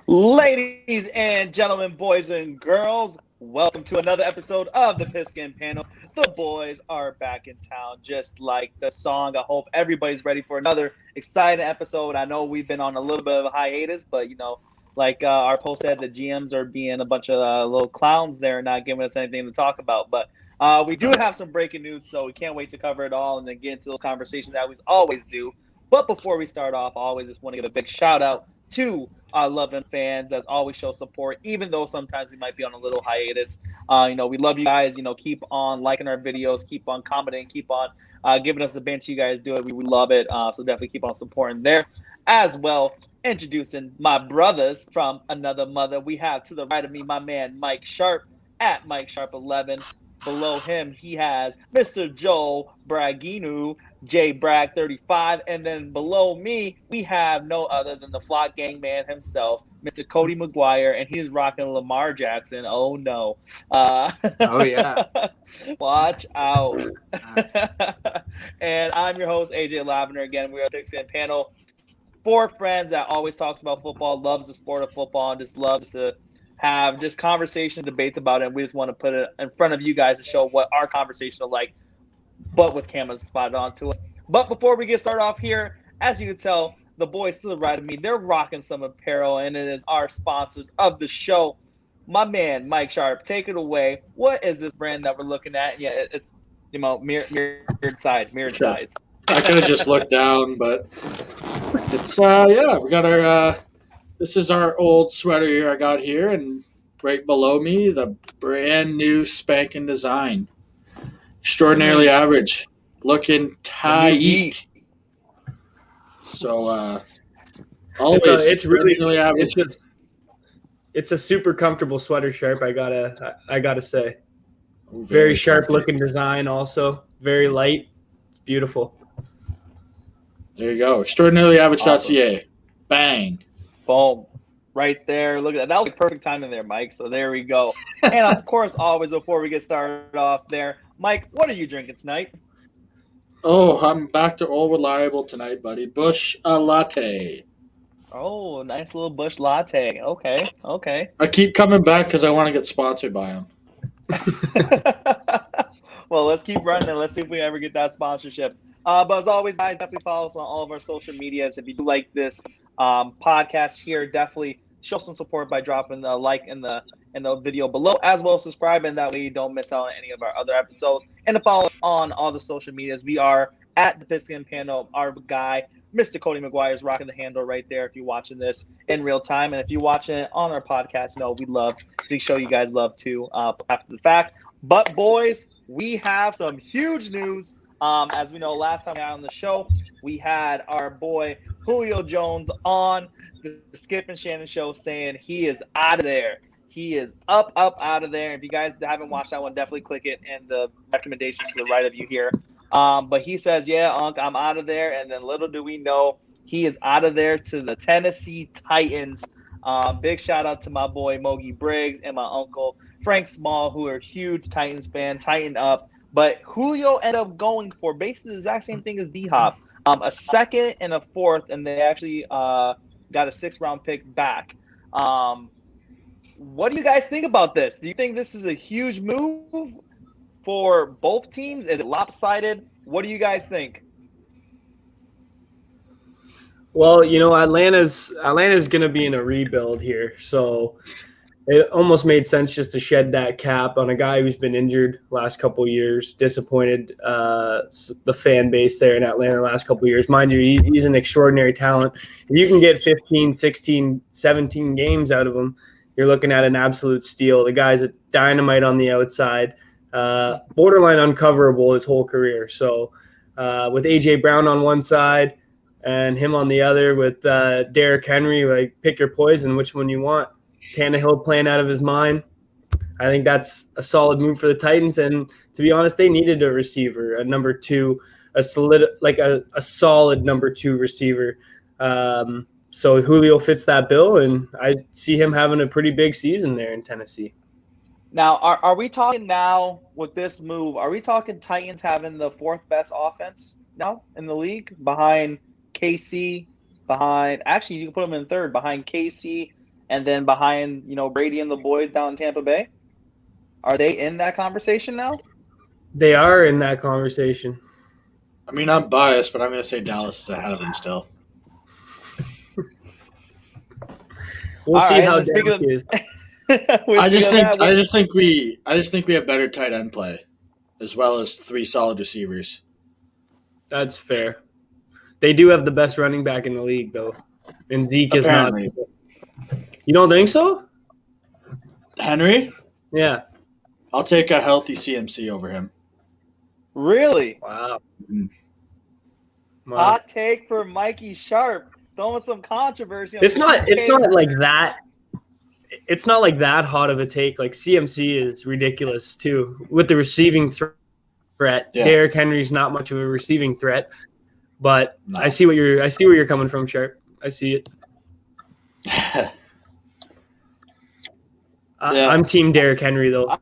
Ladies and gentlemen, boys and girls, welcome to another episode of the Pigskin Panel. The boys are back in town, just like the song. I hope everybody's ready for another exciting episode. I know we've been on a little bit of a hiatus, but like our post said, the GMs are being a bunch of little clowns there and not giving us anything to talk about. But we do have some breaking news, so we can't wait to cover it all and then get into those conversations that we always do. But before we start off, I always just want to give a big shout out to our loving fans that always show support, even though sometimes we might be on a little hiatus. We love you guys. Keep on liking our videos, keep on commenting, keep on giving us the bench. You guys do it. We love it. So definitely keep on supporting there as well. Introducing my brothers from another mother. We have to the right of me, my man Mike Sharp at Mike Sharp 11. Below him, he has Mr. Joe Bragginu, J Bragg 35, and then below me, we have no other than the Flock Gang man himself, Mr. Cody McGuire, and he's rocking Lamar Jackson. Oh no! Oh yeah. Watch out! And I'm your host AJ Lavender. Again, we are the Pigskin Panel. Four friends that always talks about football, loves the sport of football, and just loves to have just conversation debates about it. And we just want to put it in front of you guys to show what our conversation is like, but with cameras spotted onto us. But before we get started off here, as you can tell, the boys to the right of me, they're rocking some apparel, and it is our sponsors of the show. My man, Mike Sharp, take it away. What is this brand that we're looking at? Yeah, it's mirrored sides. Sure. I could have just looked down, but it's we got our this is our old sweater here I got here, and right below me the brand new spanking design. Extraordinarily average. Looking tight. So always it's really average. It's a super comfortable sweater, Sharp. I gotta say, very sharp looking design. Also, very light. It's beautiful. There you go. Extraordinaryaverage.ca. Awesome. Bang. Boom. Right there. Look at that. That was like perfect timing there, Mike. So there we go. And of course, always before we get started off there, Mike, what are you drinking tonight? Oh, I'm back to all reliable tonight, buddy. Busch latte. Oh, nice little Busch latte. Okay. I keep coming back because I want to get sponsored by them. Well, let's keep running. Let's see if we ever get that sponsorship. But as always, guys, definitely follow us on all of our social medias. If you do like this podcast here, definitely show some support by dropping a like in the video below, as well as subscribing. That way you don't miss out on any of our other episodes. And to follow us on all the social medias, we are at the Pigskin Panel. Our guy, Mr. Cody McGuire, is rocking the handle right there if you're watching this in real time. And if you're watching it on our podcast, we love to show you guys love too after the fact. But boys, we have some huge news. As we know, last time we had on the show, we had our boy Julio Jones on the Skip and Shannon show saying he is out of there. He is up, out of there. If you guys haven't watched that one, definitely click it in the recommendations to the right of you here. But he says, yeah, Unc, I'm out of there. And then little do we know, he is out of there to the Tennesse Titans. Big shout out to my boy Mogi Briggs and my uncle Frank Small, who are huge Titans fan. Tighten up. But Julio ended up going for basically the exact same thing as D-Hop. A second and a fourth, and they actually got a 6th-round pick back. What do you guys think about this? Do you think this is a huge move for both teams? Is it lopsided? What do you guys think? Well, Atlanta's going to be in a rebuild here, so it almost made sense just to shed that cap on a guy who's been injured last couple of years, disappointed the fan base there in Atlanta last couple of years. Mind you, he's an extraordinary talent. If you can get 15, 16, 17 games out of him, you're looking at an absolute steal. The guy's a dynamite on the outside, borderline uncoverable his whole career. So with A.J. Brown on one side and him on the other with Derrick Henry, like pick your poison, which one you want. Tannehill playing out of his mind. I think that's a solid move for the Titans. And to be honest, they needed a receiver, a number two, a solid number two receiver. So Julio fits that bill, and I see him having a pretty big season there in Tennessee. Now, are we talking now with this move? Are we talking Titans having the 4th best offense now in the league behind KC? Actually, you can put them in 3rd behind KC and then behind, Brady and the boys down in Tampa Bay? Are they in that conversation now? They are in that conversation. I mean, I'm biased, but I'm going to say Dallas is ahead of them still. We'll see right, how and Derek is. I just think we have better tight end play, as well as 3 solid receivers. That's fair. They do have the best running back in the league, though, and Zeke Apparently. is not. You don't think so? Henry? Yeah. I'll take a healthy CMC over him. Really? Wow. Hot take for Mikey Sharp. Throwing some controversy. It's not like that. It's not like that hot of a take. Like CMC is ridiculous too with the receiving threat. Yeah. Derrick Henry's not much of a receiving threat, but No. I see where you're coming from, Sharp. I see it. I'm team Derrick Henry though.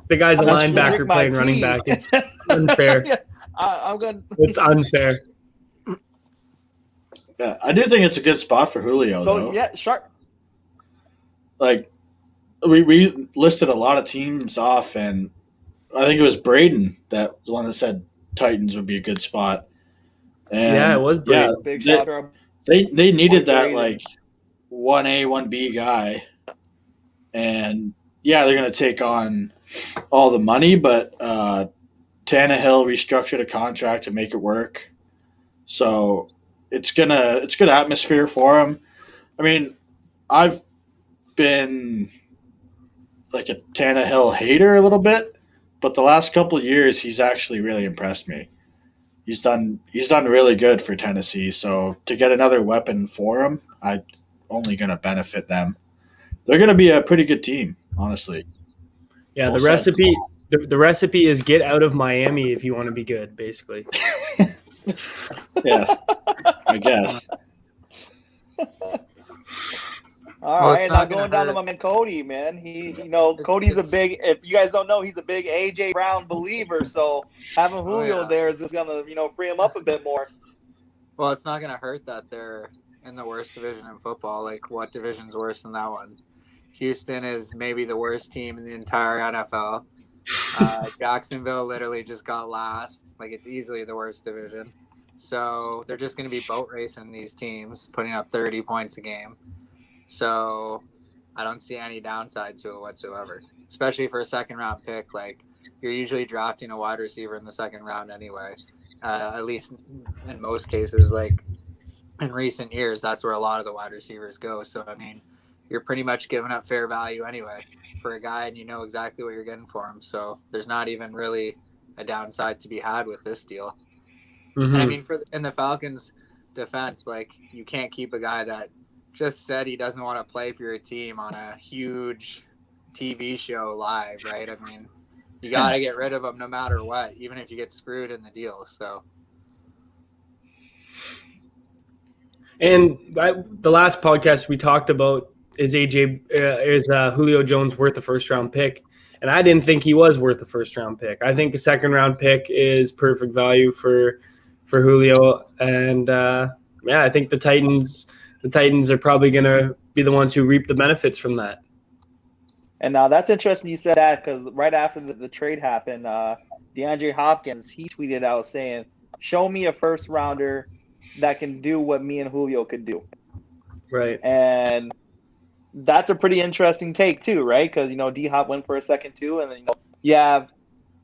The guy's a linebacker playing running back. It's unfair. I'm good. It's unfair. Yeah, I do think it's a good spot for Julio, though. Yeah, Sharp. Like, we listed a lot of teams off, and I think it was Braden that was the one that said Titans would be a good spot. And yeah, it was Braden. Big shout out. They needed that, Braden. like, 1A, 1B guy. And, yeah, they're going to take on all the money, but Tannehill restructured a contract to make it work. So it's good atmosphere for him. I mean, I've been like a Tannehill hater a little bit, but the last couple of years he's actually really impressed me. He's done really good for Tennessee. So to get another weapon for him, I'm only going to benefit them. They're going to be a pretty good team, honestly. Yeah, the recipe is get out of Miami if you want to be good, basically. Yeah, I guess. All right, now going down to my man Cody, man. Cody's if you guys don't know, he's a big AJ Brown believer. So having Julio there is just gonna, free him up a bit more. Well, it's not gonna hurt that they're in the worst division in football. Like, what division's worse than that one? Houston is maybe the worst team in the entire NFL. Jacksonville literally just got last. Like, it's easily the worst division. So they're just going to be boat racing these teams, putting up 30 points a game. So I don't see any downside to it whatsoever, especially for a second-round pick. Like, you're usually drafting a wide receiver in the second round anyway, at least in most cases. Like, in recent years, that's where a lot of the wide receivers go. So, I mean, you're pretty much giving up fair value anyway for a guy, and you know exactly what you're getting for him. So there's not even really a downside to be had with this deal. Mm-hmm. And I mean, in the Falcons' defense, like, you can't keep a guy that just said he doesn't want to play for your team on a huge TV show live, right? I mean, you got to get rid of him no matter what, even if you get screwed in the deal. So. And the last podcast we talked about is Julio Jones worth a first-round pick? And I didn't think he was worth a first-round pick. I think a second-round pick is perfect value for Julio. And, I think the Titans are probably going to be the ones who reap the benefits from that. And now that's interesting you said that, because right after the trade happened, DeAndre Hopkins, he tweeted out saying, show me a first-rounder that can do what me and Julio could do. Right. And that's a pretty interesting take too, right? Because, D-Hop went for a second too, and then, you have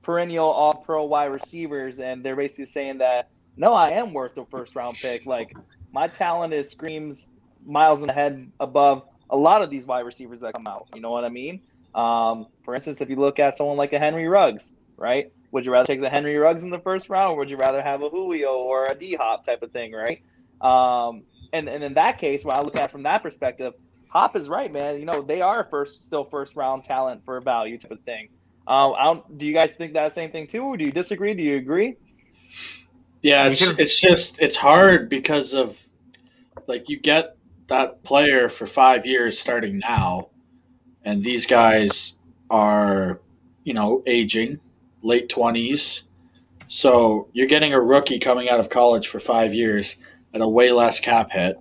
perennial all-pro wide receivers, and they're basically saying that, no, I am worth a first-round pick. Like, my talent screams miles ahead above a lot of these wide receivers that come out. You know what I mean? For instance, if you look at someone like a Henry Ruggs, right? Would you rather take the Henry Ruggs in the first round, or would you rather have a Julio or a D-Hop type of thing, right? And in that case, when I look at it from that perspective, Hop is right, man. They are still first-round talent for value type of thing. Do you guys think that same thing too, or do you disagree? Do you agree? Yeah, it's hard because of, like, you get that player for 5 years starting now, and these guys are, aging, late 20s. So you're getting a rookie coming out of college for 5 years at a way less cap hit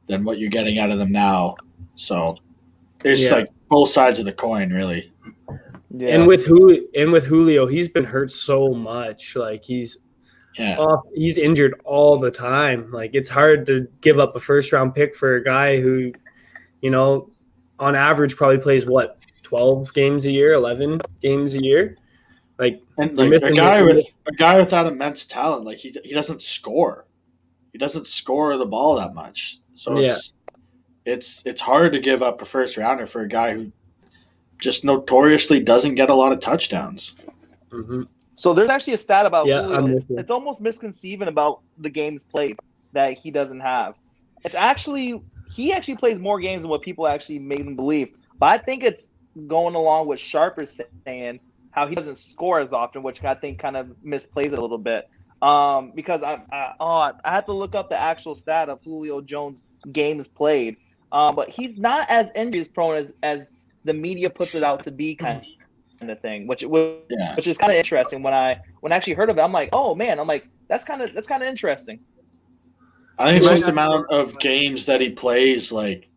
than what you're getting out of them now. So It's like both sides of the coin, really. Yeah. And with Julio, he's been hurt so much. Like he's injured all the time. Like it's hard to give up a first-round pick for a guy who, on average probably plays 12 games a year, 11 games a year. Like, and like a guy with that immense talent, like he doesn't score. He doesn't score the ball that much. So it's hard to give up a first rounder for a guy who just notoriously doesn't get a lot of touchdowns. Mm-hmm. So there's actually a stat about Julio. It's almost misconceiving about the games played that he doesn't have. He actually plays more games than what people actually make him believe. But I think it's going along with Sharp is saying how he doesn't score as often, which I think kind of misplays it a little bit. Because I had to look up the actual stat of Julio Jones games played. But he's not as injuries prone as the media puts it out to be kind of thing, which is kind of interesting. When I actually heard of it, I'm like, oh man, that's kind of interesting. I think it's just the amount of games that he plays like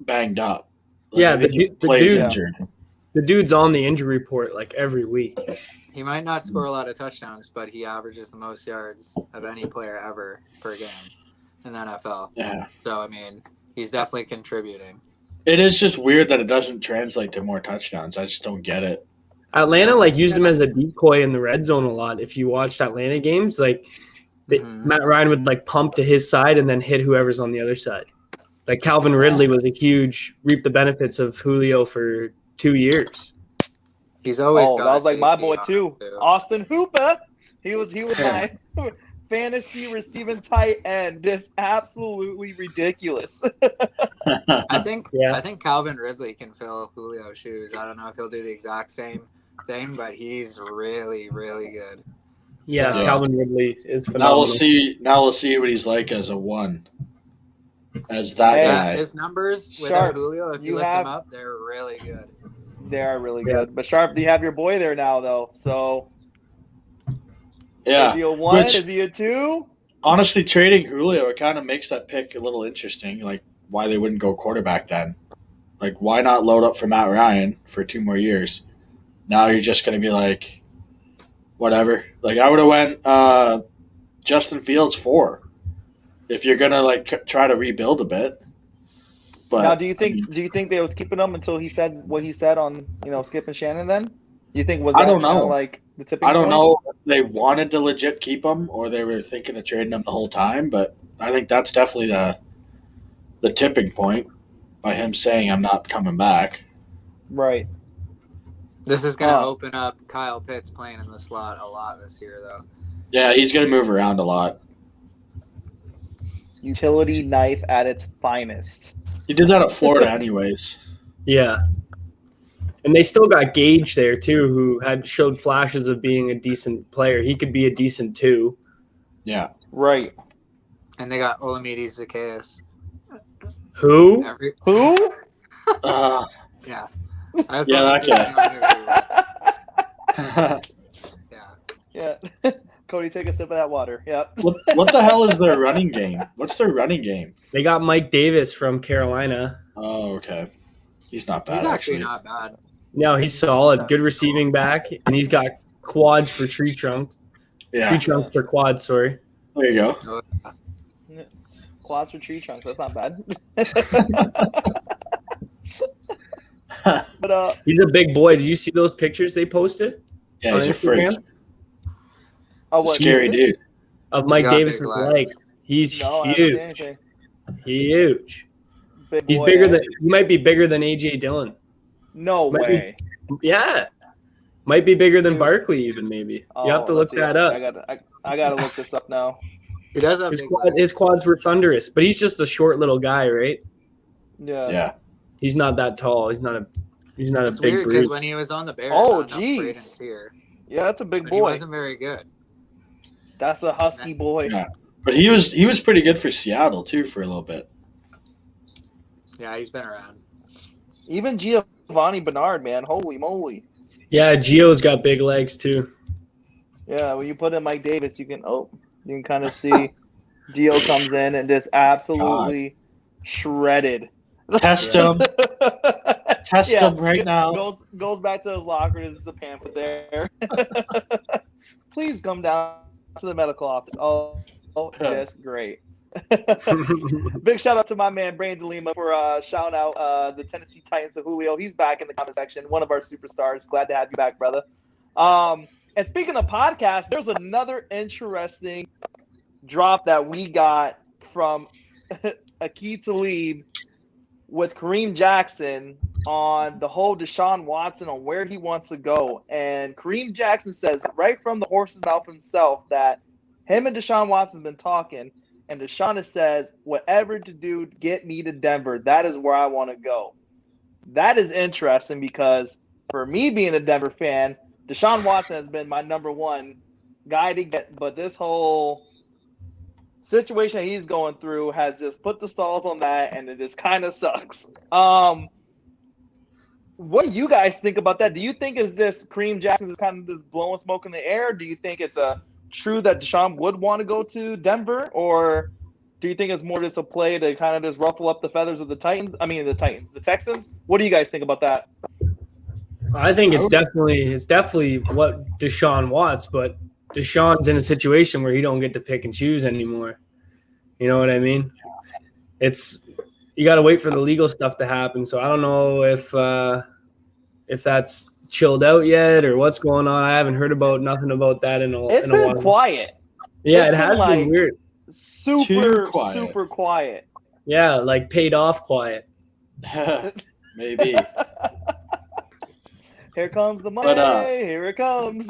banged up. Like, the plays dude, injured. The dude's on the injury report like every week. He might not score a lot of touchdowns, but he averages the most yards of any player ever per game in the NFL. Yeah. So, I mean, he's definitely contributing. It is just weird that it doesn't translate to more touchdowns. I just don't get it. Atlanta used him as a decoy in the red zone a lot. If you watched Atlanta games, Matt Ryan would pump to his side and then hit whoever's on the other side. Like Calvin Ridley was reaped the benefits of Julio for 2 years. He's always got that was like my boy too. too. Austin Hooper. He was my fantasy receiving tight end. Just absolutely ridiculous. I think Calvin Ridley can fill Julio's shoes. I don't know if he'll do the exact same thing, but he's really, really good. Yeah, Calvin Ridley is phenomenal. Now we'll see what he's like as a one. As that guy. His numbers with Julio, if you look them up, they're really good. They are really good. But Sharp, you have your boy there now, though. So, yeah. Is he a 1? Is he a 2? Honestly, trading Julio, it kind of makes that pick a little interesting. Like, why they wouldn't go quarterback then? Like, why not load up for Matt Ryan for 2 more years? Now you're just going to be like, whatever. Like, I would have went Justin Fields 4 if you're going to, try to rebuild a bit. But, now, do you think they was keeping him until he said what he said on Skip and Shannon? Then you think I don't know. The tipping I don't point? know if they wanted to legit keep him or they were thinking of trading him the whole time. But I think that's definitely the tipping point by him saying I'm not coming back. Right. This is going to open up Kyle Pitts playing in the slot a lot this year, though. Yeah, he's going to move around a lot. Utility knife at its finest. He did that at Florida anyways. Yeah. And they still got Gage there, too, who had showed flashes of being a decent player. He could be a decent 2. Yeah. Right. And they got Olamide Zacchaeus. Who? Who? Yeah. That guy. Yeah. Cody, take a sip of that water. Yep. What the hell is their running game? What's their running game? They got Mike Davis from Carolina. Oh, okay. He's not bad, He's actually not bad. No, he's solid. Good receiving back. And he's got quads for tree trunk. Yeah. Tree trunks for quads, sorry. There you go. Quads for tree trunks. That's not bad. But he's a big boy. Did you see those pictures they posted? Yeah, he's a freak. Scary dude. Of Mike Davis's legs. He's huge. Huge. He's bigger than he might be bigger than AJ Dillon. No way. Yeah. Might be bigger than Barkley even maybe. You have to look that up. I gotta look this up now. He does have his quads were thunderous, but he's just a short little guy, right? Yeah. Yeah. He's not that tall. He's not a it's big weird brute. because when he was on the Bears, geez. Yeah, that's a big boy. He wasn't very good. That's a husky boy. Yeah. But he was pretty good for Seattle too for a little bit. Yeah, he's been around. Even Giovanni Bernard, man, holy moly. Yeah, Gio's got big legs too. Yeah, when you put in Mike Davis, you can kind of see Gio comes in and just absolutely shredded. Test him. test him right now. Goes back to his locker. There's a pamphlet there. Please come down to the medical office. Oh, just great. Big shout out to my man Brandon Lima for shouting out the Tennessee Titans to Julio. He's back in the comment section. One of our superstars. Glad to have you back, brother. And speaking of podcasts, there's another interesting drop that we got from Aqib Talib with Kareem Jackson on the whole Deshaun Watson on where he wants to go. And Kareem Jackson says right from the horse's mouth himself that him and Deshaun Watson have been talking. And Deshaun says, whatever to do, get me to Denver. That is where I want to go. That is interesting because for me being a Denver fan, Deshaun Watson has been my number one guy to get. But this whole situation he's going through has just put the stalls on that, and it just kind of sucks. What do you guys think about that? Do you think is this Kareem Jackson is kind of just blowing smoke in the air? Do you think it's true that Deshaun would want to go to Denver, or do you think it's more just a play to kind of just ruffle up the feathers of the Texans? What do you guys think about that? I think it's definitely what Deshaun wants, but Deshaun's in a situation where he don't get to pick and choose anymore. You know what I mean? You got to wait for the legal stuff to happen. So I don't know if that's chilled out yet or what's going on. I haven't heard nothing about that in a while. It's been quiet. Yeah, it has been weird. Super quiet. Yeah, like paid off quiet. Maybe. Here comes the money. Here it comes.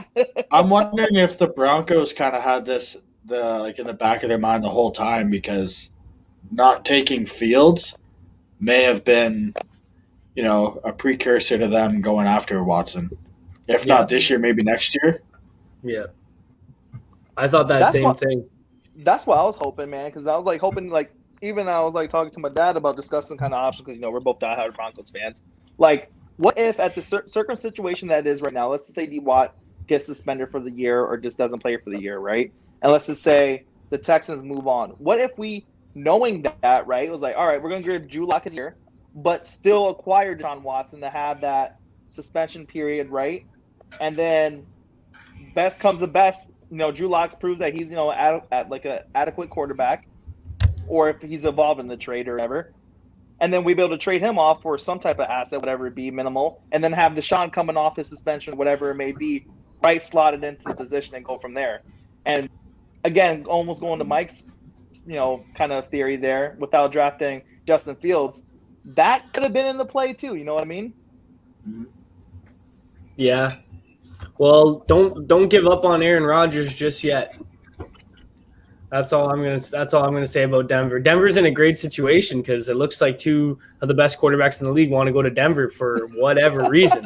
I'm wondering if the Broncos kind of had this in the back of their mind the whole time, because not taking Fields may have been, a precursor to them going after Watson. If not this year, maybe next year. Yeah. I thought that same thing. That's what I was hoping, man, because I was hoping even I was talking to my dad about discussing kind of options because we're both diehard Broncos fans. What if at the certain situation that it is right now, let's just say D-Watt gets suspended for the year or just doesn't play for the year, right? And let's just say the Texans move on. What if we, knowing that, right, it was all right, we're going to give Drew Lock his year, but still acquire Deshaun Watson to have that suspension period, right? And then best comes the best, Drew Lock proves that he's, at an adequate quarterback, or if he's involved in the trade or whatever. And then we be able to trade him off for some type of asset, whatever it be, minimal, and then have Deshaun coming off his suspension, whatever it may be, right slotted into the position and go from there. And again, almost going to Mike's, kind of theory there, without drafting Justin Fields, that could have been in the play too. You know what I mean? Yeah. Well, don't give up on Aaron Rodgers just yet. That's all I'm gonna say about Denver. Denver's in a great situation because it looks like two of the best quarterbacks in the league want to go to Denver for whatever reason.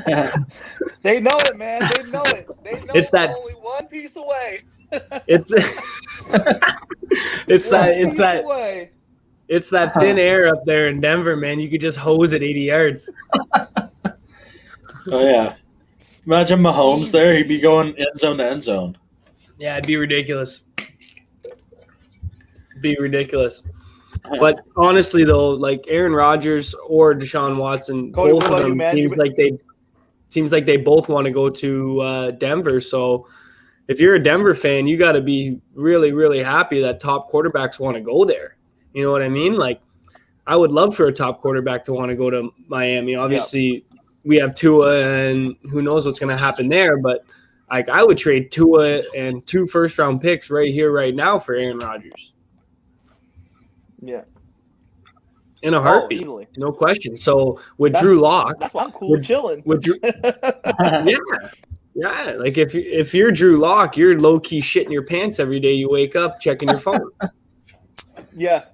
They know it, man. They know it. They know it's only one piece away. It's that thin air up there in Denver, man. You could just hose it 80 yards. Oh yeah. Imagine Mahomes there. He'd be going end zone to end zone. Yeah, it'd be ridiculous. But honestly, though, Aaron Rodgers or Deshaun Watson, both of them seems like they both want to go to Denver. So if you're a Denver fan, you got to be really, really happy that top quarterbacks want to go there. You know what I mean? I would love for a top quarterback to want to go to Miami. Obviously, we have Tua, and who knows what's going to happen there. But I would trade Tua and 2 first-round picks right here, right now for Aaron Rodgers. Yeah. In a heartbeat, easily. No question. So with Drew Lock, that's why I'm cool chilling. With Drew, yeah. If you're Drew Lock, you're low key shitting your pants every day you wake up, checking your phone. Yeah,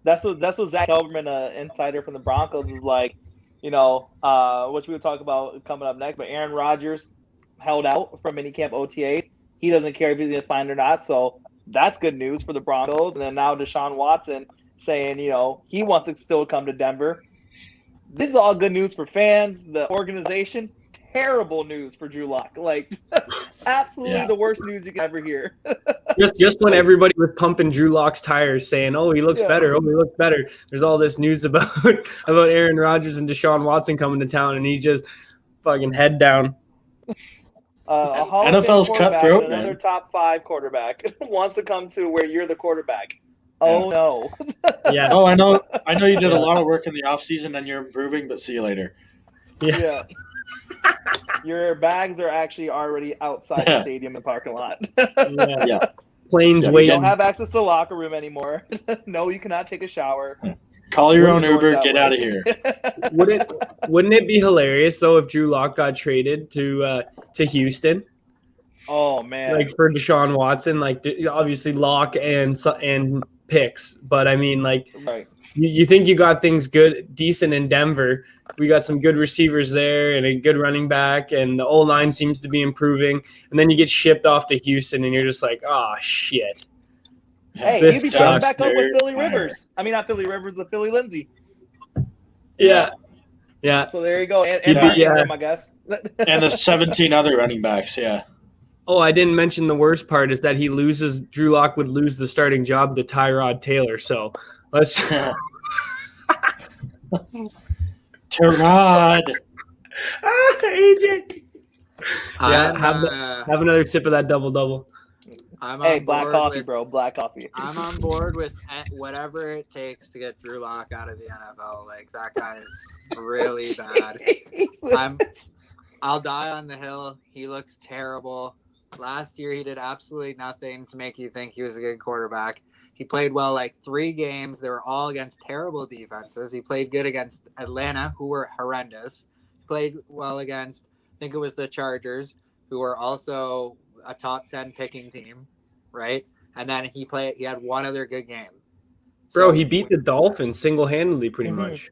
that's what Zach Kelberman, insider from the Broncos, is like. Which we'll talk about coming up next. But Aaron Rodgers held out from minicamp OTAs. He doesn't care if he's going to find or not. So that's good news for the Broncos. And then now Deshaun Watson saying, he wants to still come to Denver. This is all good news for fans, the organization. Terrible news for Drew Lock. absolutely the worst news you can ever hear. Just when everybody was pumping Drew Lock's tires, saying, "Oh, he looks better. Oh, he looks better." There's all this news about Aaron Rodgers and Deshaun Watson coming to town, and he's just fucking head down. A Hall NFL's of Fame quarterback cutthroat, and another man. top 5 quarterback wants to come to where you're the quarterback. Oh no. Yeah. Oh, I know you did a lot of work in the offseason and you're improving, but see you later. Yeah. Your bags are actually already outside the stadium and parking lot. Yeah. Planes You waiting. don't have access to the locker room anymore. No, you cannot take a shower. Call your own Doors Uber, that get way. out of here. Wouldn't it be hilarious though if Drew Lock got traded to Houston? Oh man. Like for Deshaun Watson, like obviously Lock and picks, but I mean like Right. you think you got things decent in Denver. We got some good receivers there and a good running back, and the O-line seems to be improving. And then you get shipped off to Houston, and you're just like, oh, shit. Hey, This you'd be teaming sucks, back up with Philly Fire. Rivers. I mean, not Philly Rivers, but Philly Lindsay. Yeah. So there you go. And I guess. And the 17 other running backs, yeah. Oh, I didn't mention the worst part is that Drew Lock would lose the starting job to Tyrod Taylor. So let's. Tyrod. AJ. Yeah, have another sip of that double-double. Hey, black coffee, bro. Black coffee. I'm on board with whatever it takes to get Drew Lock out of the NFL. Like, that guy is really bad. I'll die on the hill. He looks terrible. Last year, he did absolutely nothing to make you think he was a good quarterback. He played well like 3 games. They were all against terrible defenses. He played good against Atlanta, who were horrendous. Played well against, I think it was the Chargers, who were also a top 10 picking team, right? And then he had one other good game. Bro, he beat the Dolphins single-handedly pretty much.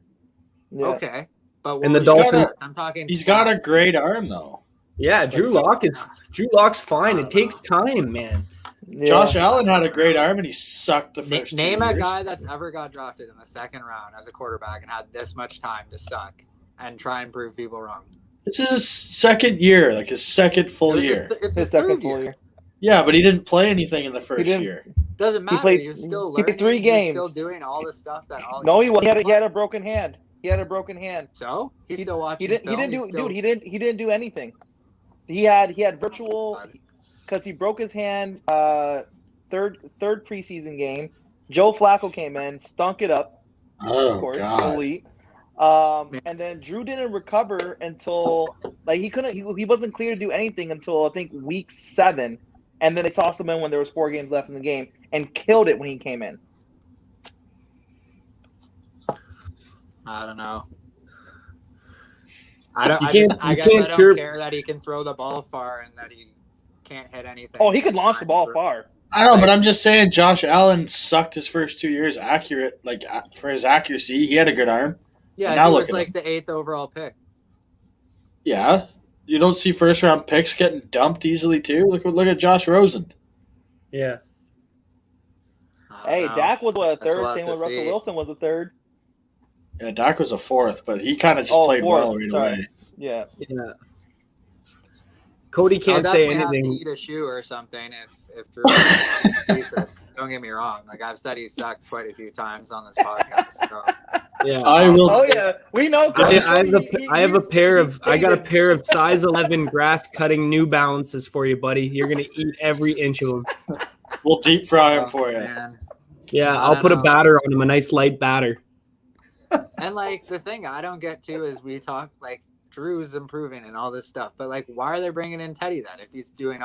Yeah. Okay. But and the Dolphins, I'm talking he's got a great arm though. Yeah, Drew Lock's fine. It takes time, man. Yeah. Josh Allen had a great arm and he sucked the first 2 Name years. a guy that's ever got drafted in the 2nd round as a quarterback and had this much time to suck and try and prove people wrong. It's his second year, like his second full year. It's His his second 3rd full year. year. Yeah, but he didn't play anything in the first year. Doesn't matter. He was still learning. He played 3 games. He was still doing all the stuff that all. No, he had a broken hand. He had a broken hand. So he's still watching. He didn't do anything. He had virtual because he broke his hand. Third preseason game. Joe Flacco came in, stunk it up. Oh, of course, God. elite. And then Drew didn't recover until he wasn't clear to do anything until I think week 7, and then they tossed him in when there was 4 games left in the game and killed it when he came in. I don't know. I guess I don't care that he can throw the ball far and that he can't hit anything. Oh, he could launch the ball far. I don't know, but I'm just saying Josh Allen sucked his first 2 years accurate, like for his accuracy. He had a good arm. Yeah, now he look was at like him. the 8th overall pick. Yeah. You don't see first round picks getting dumped easily too. Look at Josh Rosen. Yeah. Hey, Dak was a third. We'll Same with Russell Wilson was a third. Yeah, Dak was a 4th, but he kind of just played well right away. Yeah. Cody can't say anything. Have to eat a shoe or something if Drew. Don't get me wrong. Like I've said, he sucked quite a few times on this podcast. So. Yeah, I will. Oh yeah, we know. I got a pair of size 11 grass cutting New Balances for you, buddy. You're gonna eat every inch of them. We'll deep fry him for you. Man. Yeah, I'll put a batter on him, a nice light batter. And like the thing I don't get to is we talk like Drew's improving and all this stuff, but like why are they bringing in Teddy then if he's doing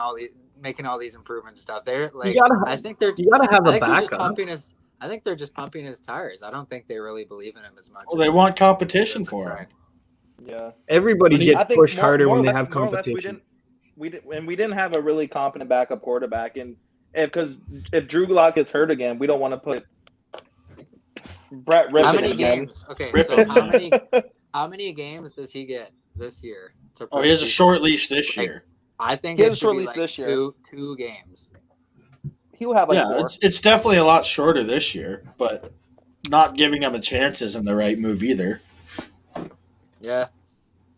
making all these improvements stuff? They're like, you gotta have a backup. I think they're just pumping his tires. I don't think they really believe in him as much. Well, they want competition for him. Yeah, everybody gets pushed harder when they have competition. We didn't have a really competent backup quarterback, and if Drew Lock gets hurt again, we don't want to put Brett Rippon how many again. Games? Okay, so how many games does he get this year? He has a short leash this year. I think he it has a should short be leash like this year. Two games. He'll have 4. It's definitely a lot shorter this year, but not giving him a chance isn't the right move either. Yeah,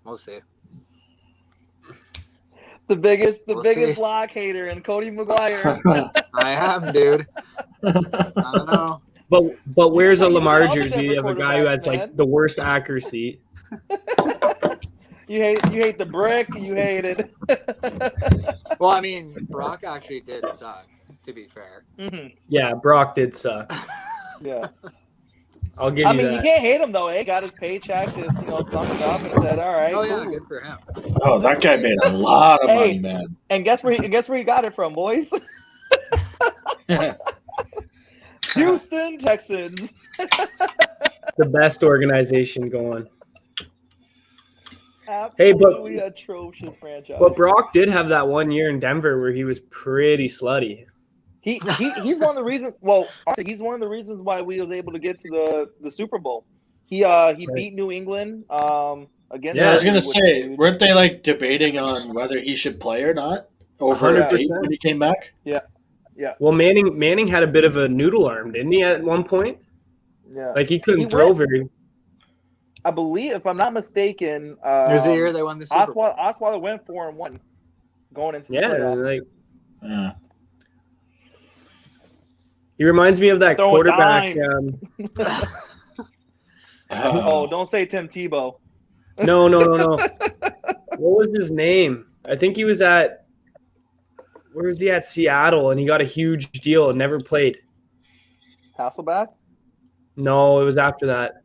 we'll see. The biggest We'll biggest see. lock hater in Cody McGuire. I am, dude. I don't know. But where's a You Lamar all the jersey Denver of a guy who quarterbacks, has man. like the worst accuracy? You hate the brick. You hate it. Well, I mean, Brock actually did suck, to be fair. Mhm. Yeah, Brock did suck. Yeah. I'll give I you mean, that. you can't hate him though. He got his paycheck, just stunk it up, and said, "All right." Oh yeah, cool." good for him. Oh, that guy made a lot of Hey. money, man. And guess where he got it from, boys? Houston Texans. The best organization going. Absolutely atrocious franchise. But Brock did have that one year in Denver where he was pretty slutty. He's one of the reasons. Well, he's one of the reasons why we was able to get to the Super Bowl. He beat New England. Again. Yeah, I was gonna say, weren't they like debating on whether he should play or not over 100%. when he came back? Yeah. Well, Manning had a bit of a noodle arm, didn't he? At one point, Yeah. like he couldn't He throw went- very. I believe, if I'm not mistaken, It was the year they won the Super Bowl. Osweiler went 4-1 going into the Yeah, playoffs. like Yeah. he reminds me of that Throwing quarterback. dimes. Oh, don't say Tim Tebow. No. What was his name? I think he was at. Where was he at? Seattle, and he got a huge deal and never played. Hasselback? No, it was after that.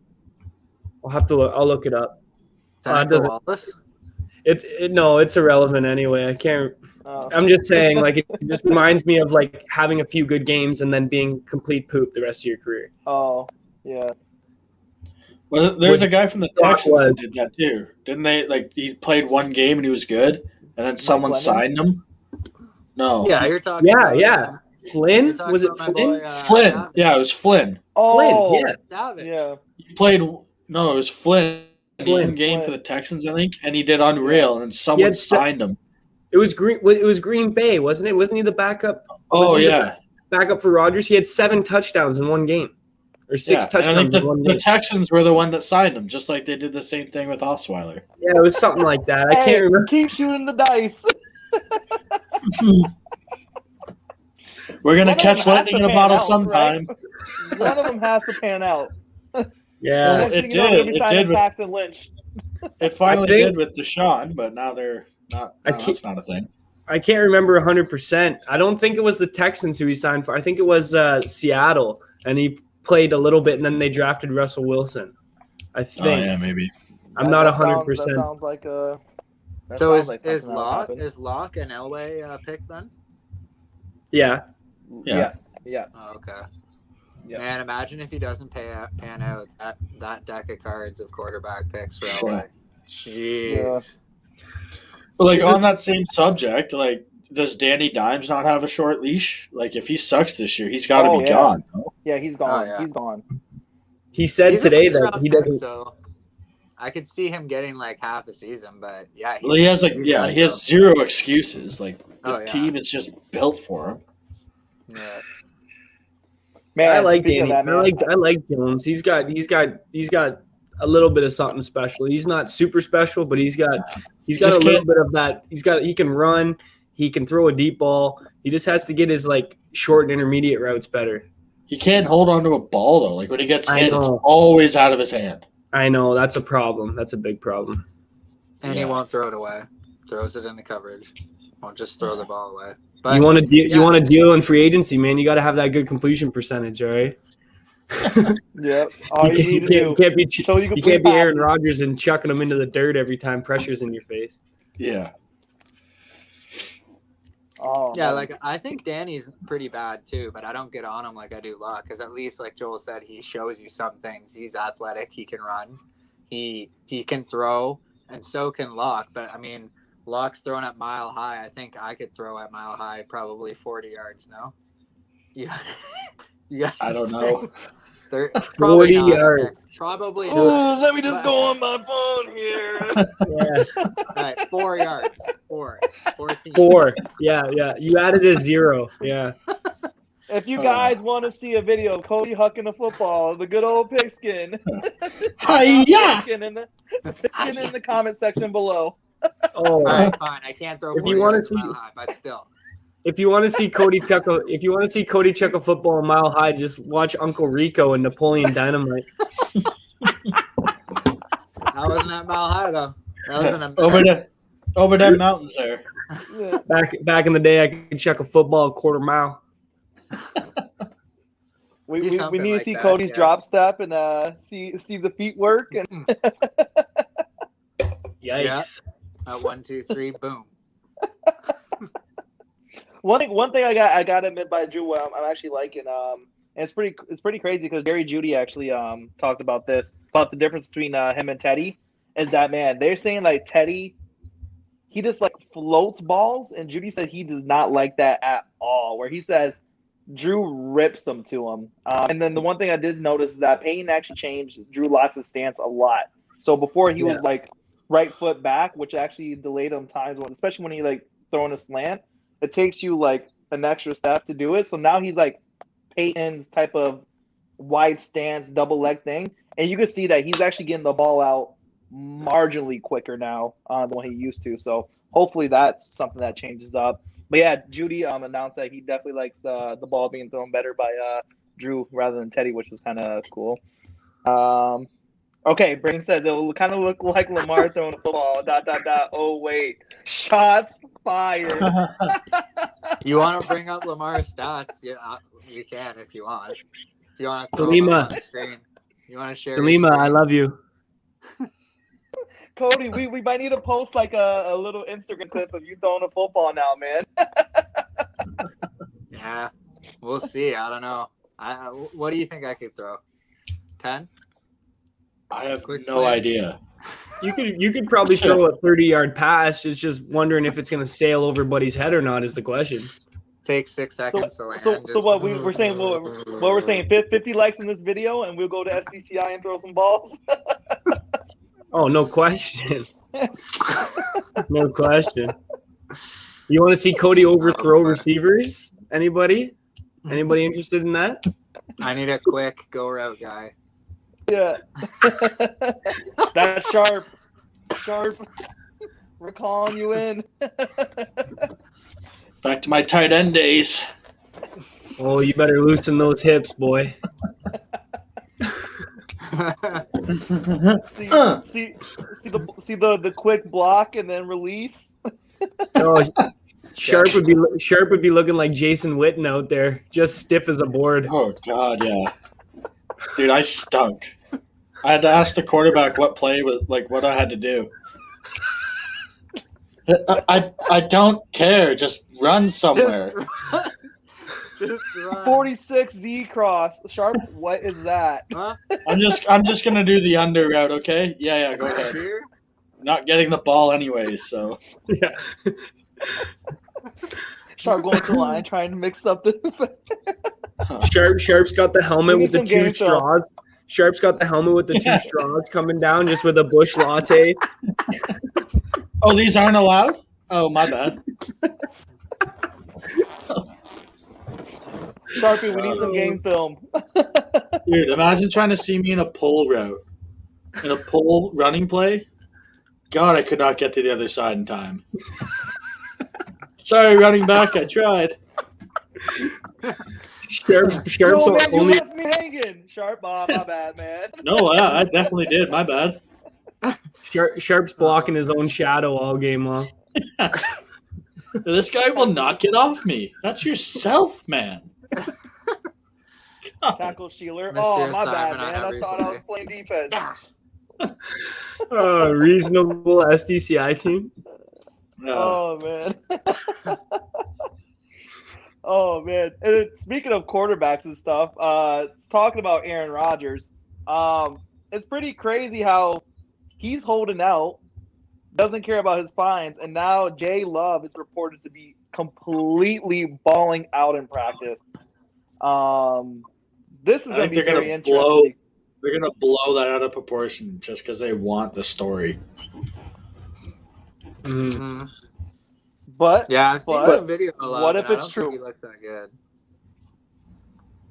I'll have to look. I'll look it up. Seneca Wallace. It's irrelevant anyway. I can't. I'm just saying, like, it just reminds me of like having a few good games and then being complete poop the rest of your career. Oh, yeah. Well, there's a guy from the Brock Texans was. that did that too. Didn't they? Like he played one game and he was good, and then someone Glennon? signed him. No. Yeah, you're talking. Yeah, about, yeah. Flynn? you're talking Was it about my Flynn? boy, Flynn. Savage. Yeah, it was Flynn. Oh, Flynn, yeah. Savage. yeah. He played. No, it was Flynn. Flynn. One game for Flynn. the Texans, I think, and he did unreal, and then someone had se- signed him. It was Green Bay, wasn't it? Wasn't he the backup? Oh Was he the yeah, backup for Rodgers? He had 7 touchdowns in one game, or 6 yeah. And I touchdowns think in one the game. Texans were the one that signed him, just like they did the same thing with Osweiler. Yeah, it was something like that. I Hey, can't remember. Keep shooting the dice. We're gonna One of catch them has lightning to in a pan bottle out, sometime. One of them has to pan out. Yeah, Well, Next it thing you know, they'll did. be It signing did with- Paxton Lynch. It finally I think- did with Deshaun, but now they're not. I No, can't- that's not a thing. I can't remember 100%. I don't think it was the Texans who he signed for. I think it was Seattle, and he played a little bit, and then they drafted Russell Wilson. I Oh think. yeah, maybe. I'm not That 100%. sounds like a. that So sounds like is something that'll Locke happen. and Elway picked then? Yeah. Yeah. Oh, okay. Yeah. Man, imagine if he doesn't pan out that deck of cards of quarterback picks for Yeah. Elway. Jeez. But like Is on that same subject, like, does Danny Dimes not have a short leash? Like, if he sucks this year, he's got to Oh, be yeah. gone. No? Yeah, he's gone. Oh, yeah. He's gone. He said He's a today first that round he pick, doesn't. so I could see him getting like half a season, but yeah, Well, he has like he's yeah, done he has so. zero excuses. Like the Oh, yeah. team is just built for him. Yeah. Man, I like speaking Danny. of that, man, I like Jones. He's got a little bit of something special. He's not super special, but he's got Just a little can't- bit of that. He can run. He can throw a deep ball. He just has to get his like short and intermediate routes better. He can't hold on to a ball though. Like when he gets I hit, it's know. always out of his hand. I know that's a problem. That's a big problem. And Yeah. he won't throw it away. Throws it into coverage. Won't just throw the ball away. But You want to yeah. you want to deal in free agency, man. You got to have that good completion percentage, all right? yeah, all you need to do. can't be So you you can't be Aaron passes. Rodgers and chucking them into the dirt every time pressure's in your face. Yeah. Oh, Yeah, man. like I think Danny's pretty bad too, but I don't get on him like I do Luck because at least, like Joel said, he shows you some things. He's athletic, he can run, he can throw, and so can Luck. But I mean, Luck's throwing at mile high. I think I could throw at mile high probably 40 yards. No, yeah, you guys I don't know. They're 40 probably not. yards. Okay. Probably not. Ooh, let me just go on my phone here. Yeah. All right, 4 yards. 14. 4. Yeah. You added a 0. Yeah. If you guys want to see a video of Cody hucking a football, the good old pigskin, Hi-ya! pigskin in the comment section below. Oh, All right, fine. I can't throw If 40 you wanna yards a see- mile high, but still. if you want to see Cody check a football a mile high, just watch Uncle Rico and Napoleon Dynamite. That wasn't at mile high though. That wasn't a over them mountains there. Back in the day, I could check a football a quarter mile. We Be need something to like see that, Cody's yeah. drop step and see the feet work. And Yikes! At 1, 2, 3, boom. one thing I got to admit by Drew, I'm actually liking. And it's pretty crazy because Jerry Jeudy actually talked about this, about the difference between him and Teddy. Is that, man, they're saying like Teddy, he just like floats balls, and Jeudy said he does not like that at all. Where he says Drew rips them to him. And then the one thing I did notice is that Peyton actually changed Drew Lotz's stance a lot. So before he was like right foot back, which actually delayed him times, especially when he like throwing a slant. It takes you like an extra step to do it. So now he's like Peyton's type of wide stance, double leg thing. And you can see that he's actually getting the ball out marginally quicker now than what he used to. So hopefully that's something that changes up. But yeah, Jeudy announced that he definitely likes the ball being thrown better by Drew rather than Teddy, which was kind of cool. Okay, Braden says it will kind of look like Lamar throwing a football. ... Oh wait, shots fired. You want to bring up Lamar's stats? Yeah, you can if you want. If you want to throw Delima. them up on the screen. You want to share? your Delima, I screen? love you. Cody, we might need to post like a little Instagram clip of you throwing a football now, man. Yeah, we'll see. I don't know. What do you think I could throw? 10? I have Quick no slam. idea. You could probably throw a 30-yard pass. It's just wondering if it's going to sail over buddy's head or not is the question. Take 6 seconds to land. So what we're saying, what we're saying, 50 likes in this video, and we'll go to SDCI and throw some balls. Oh, no question. No question. You want to see Cody overthrow receivers? Anybody? Anybody interested in that? I need a quick go route guy. Yeah. That's sharp. We're calling you in. Back to my tight end days. Oh, you better loosen those hips, boy. See the quick block and then release. Oh, Sharp would be looking like Jason Witten out there, just stiff as a board. Oh God, yeah, dude, I stunk. I had to ask the quarterback what play was like, what I had to do. I don't care. Just run somewhere. Just run. 46 Z cross. Sharp, what is that? Huh? I'm just gonna do the under route, okay? Yeah, go ahead. Here? Not getting the ball anyways, so Yeah. Sharp going to the line trying to mix up the. Sharp's got the helmet Give me with the some two game film. straws. Sharp's got the helmet with the two straws coming down, just with a bush latte. Oh, these aren't allowed? Oh, my bad. Sharpie, we need some game film. Dude, imagine trying to see me in a pull route. In a pull running play. God, I could not get to the other side in time. Sorry, running back, I tried. Sharp's No, man, you only left me hanging. Sharp, my bad, man. No, yeah, I definitely did. My bad. Sharp's blocking his own shadow all game long. This guy will not get off me. That's yourself, man. God. Tackle Sheeler. Mr. Oh, my bad, Simon on man. I every thought I play. was playing defense. Reasonable SDCI team. Oh, man. Oh, man. And speaking of quarterbacks and stuff, talking about Aaron Rodgers, it's pretty crazy how he's holding out, doesn't care about his fines, and now Jay Love is reported to be completely balling out in practice. This is going to be very interesting. They're gonna blow that out of proportion just because they want the story. Mm-hmm. But Yeah, I've seen But some video of Love, what if and I it's don't true? think he looks that good.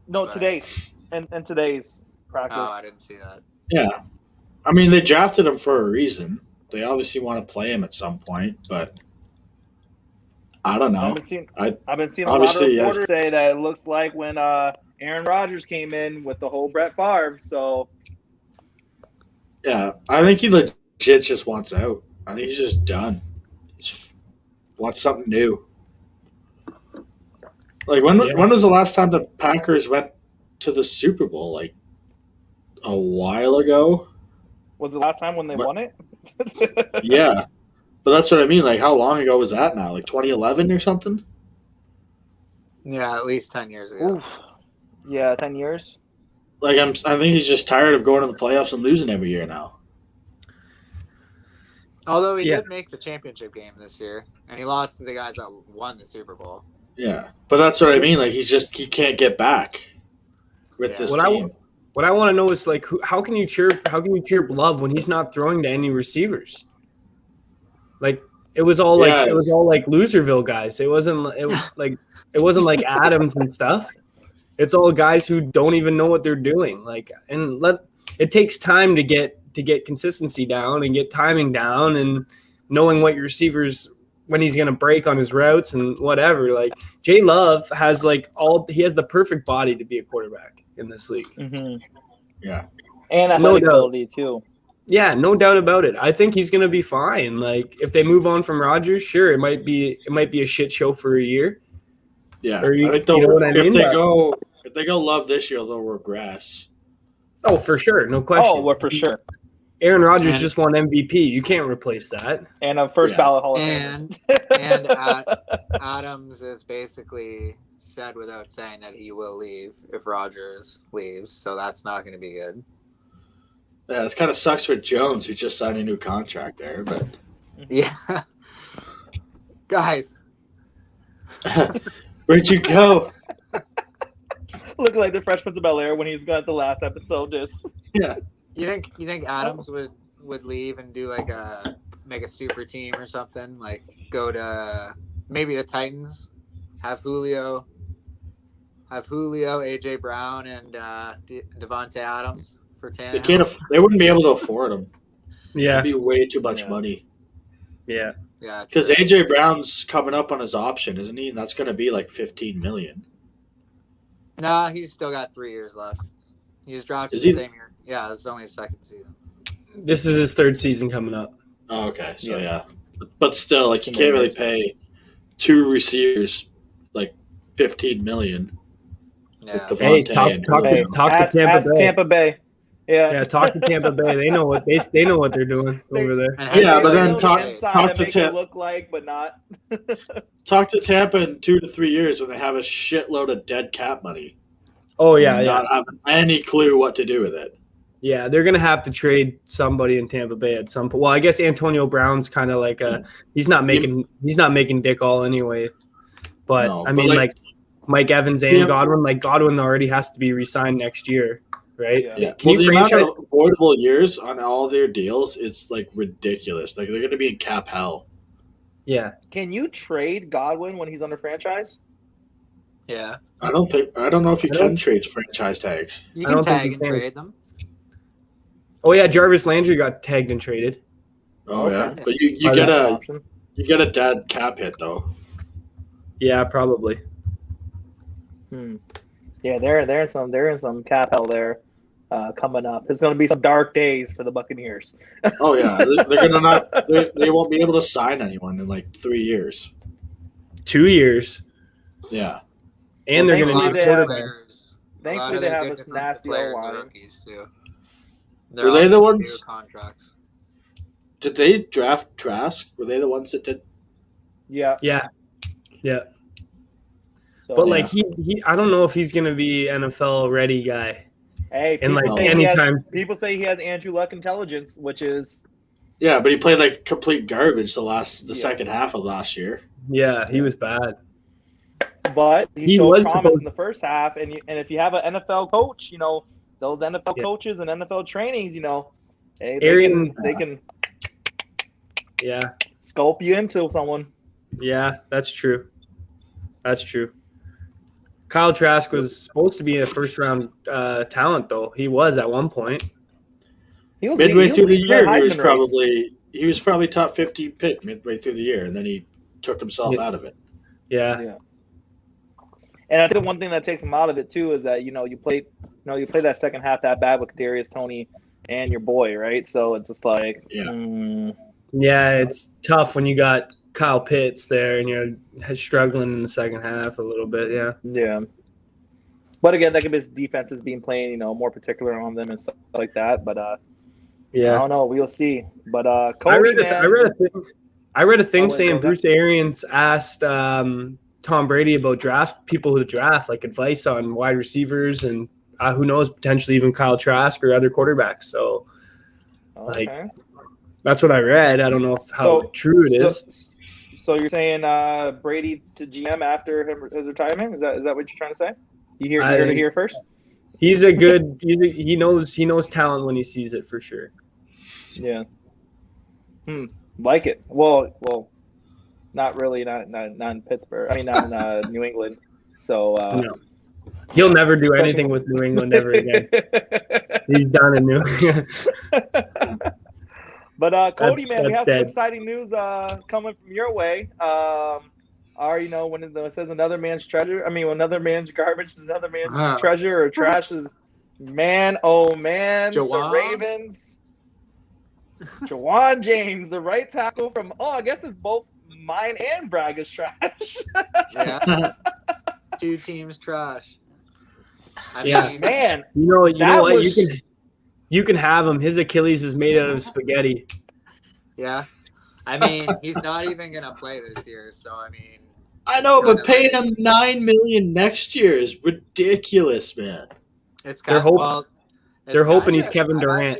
no, But- today's practice. Oh, I didn't see that. Yeah, I mean they drafted him for a reason. they obviously want to play him at some point, but I don't know. I've been seeing a lot of obviously, reporters say that it looks like when Aaron Rodgers came in with the whole Brett Favre. So yeah, I think he legit just wants out. I think he's just done. He wants something new. Like when was the last time the Packers went to the Super Bowl? Like a while ago. was the last time when they won it? Yeah, but that's what I mean. Like how long ago was that now? Like 2011 or something? Yeah, at least 10 years ago. Oof. Yeah, 10 years. Like I think he's just tired of going to the playoffs and losing every year now. Although he did make the championship game this year, and he lost to the guys that won the Super Bowl. Yeah, but that's what I mean. Like he can't get back with this team. What I want to know is like how can you cheer Love when he's not throwing to any receivers? Like it was all like Loserville guys. It wasn't like Adams and stuff. It's all guys who don't even know what they're doing. Like it takes time to get consistency down and get timing down and knowing what your receivers when he's going to break on his routes and whatever. Like Jay Love has he has the perfect body to be a quarterback in this league. Mm-hmm. Yeah. And athletic ability too. Yeah, no doubt about it. I think he's going to be fine. Like if they move on from Rodgers, sure, it might be a shit show for a year. Yeah. Or I think if they go Love this year, they'll regress. Oh, for sure. No question. Oh, well, for sure. Aaron Rodgers just won MVP. You can't replace that. And a first ballot Hall of Fame. And Adams is basically said without saying that he will leave if Rodgers leaves. So that's not going to be good. Yeah, it kind of sucks for Jones, who just signed a new contract there. But yeah, guys, where'd you go? Look like the Fresh Prince of Bel-Air when he's got the last episode. Just yeah. You think Adams would leave and do like make a super team or something? Like go to maybe the Titans, have Julio, AJ Brown, and Devontae Adams for Tannehill. They wouldn't be able to afford him. Yeah, it'd be way too much money. Yeah. Because AJ Brown's coming up on his option, isn't he? And that's going to be like $15 million. Nah, he's still got 3 years left. He's drafted the same year. Yeah, it's only his second season. This is his third season coming up. Oh, okay. So, yeah. But still, like, you can't really pay two receivers, like, $15 million. Yeah. Hey, talk to Tampa Bay. Yeah, talk to Tampa Bay. They know what they're doing over there. Yeah, but then talk to Tampa. Look like, but not. Talk to Tampa in 2 to 3 years when they have a shitload of dead cap money. Oh yeah, not having any clue what to do with it. Yeah, they're gonna have to trade somebody in Tampa Bay at some point. Well, I guess Antonio Brown's kind of like he's not making dick all anyway. But no, I mean, like Mike Evans and Godwin. Like Godwin already has to be re-signed next year. Right? Yeah. The amount of avoidable years on all their deals, it's like ridiculous. Like they're going to be in cap hell. Yeah. Can you trade Godwin when he's under franchise? Yeah. I don't know if you can trade franchise tags. You can tag and trade them. Oh yeah, Jarvis Landry got tagged and traded. Oh yeah, but you get a dead cap hit though. Yeah, probably. Yeah, they're in some cap hell there. Coming up, it's going to be some dark days for the Buccaneers. Oh yeah, they're gonna they won't be able to sign anyone in like 3 years. 2 years. Yeah, and they're going to need quarterbacks. Thankfully, they have this nasty O-line. Were they the ones? Contracts. Did they draft Trask? Were they the ones that did? Yeah. So, but like he, I don't know if he's going to be NFL ready guy. Hey, and like anytime people say he has Andrew Luck intelligence, which is but he played like complete garbage the second half of last year. Yeah, he was bad. But he showed promise in the first half, and if you have an NFL coach, those NFL coaches and NFL trainings, they can sculpt you into someone. Yeah, that's true. Kyle Trask was supposed to be a first-round talent, though. He was at one point. Midway through the year, he was probably he was probably top 50 pick midway through the year, and then he took himself out of it. Yeah. And I think the one thing that takes him out of it too is that you play that second half that bad with Kadarius Toney and your boy, right? So it's just like, yeah, it's tough when you got Kyle Pitts there and you're struggling in the second half a little bit. Yeah. But again, that could be his defenses being playing, more particular on them and stuff like that. But I don't know. We'll see. But Cody, I read a thing saying Bruce Arians asked Tom Brady about people who draft, like advice on wide receivers and who knows, potentially even Kyle Trask or other quarterbacks. So, that's what I read. I don't know how true it is. So you're saying Brady to GM after his retirement? Is that what you're trying to say? You heard it here first. He's a good. He knows talent when he sees it for sure. Yeah. Like it. Well, not really. Not in Pittsburgh. I mean, not in New England. So no. He'll never do anything with New England ever again. He's done in New England. But Cody, man, we have some exciting news coming from your way. When it says another man's treasure, another man's garbage is another man's treasure or trash is man. Oh man, the Ravens. Juwan James, the right tackle from I guess it's both mine and Braga's trash. Yeah. Two teams trash. Man. You know what? You can have him. His Achilles is made out of spaghetti. Yeah. He's not even gonna play this year, so I know, but paying him $9 million next year is ridiculous, man. They're hoping he's Kevin Durant.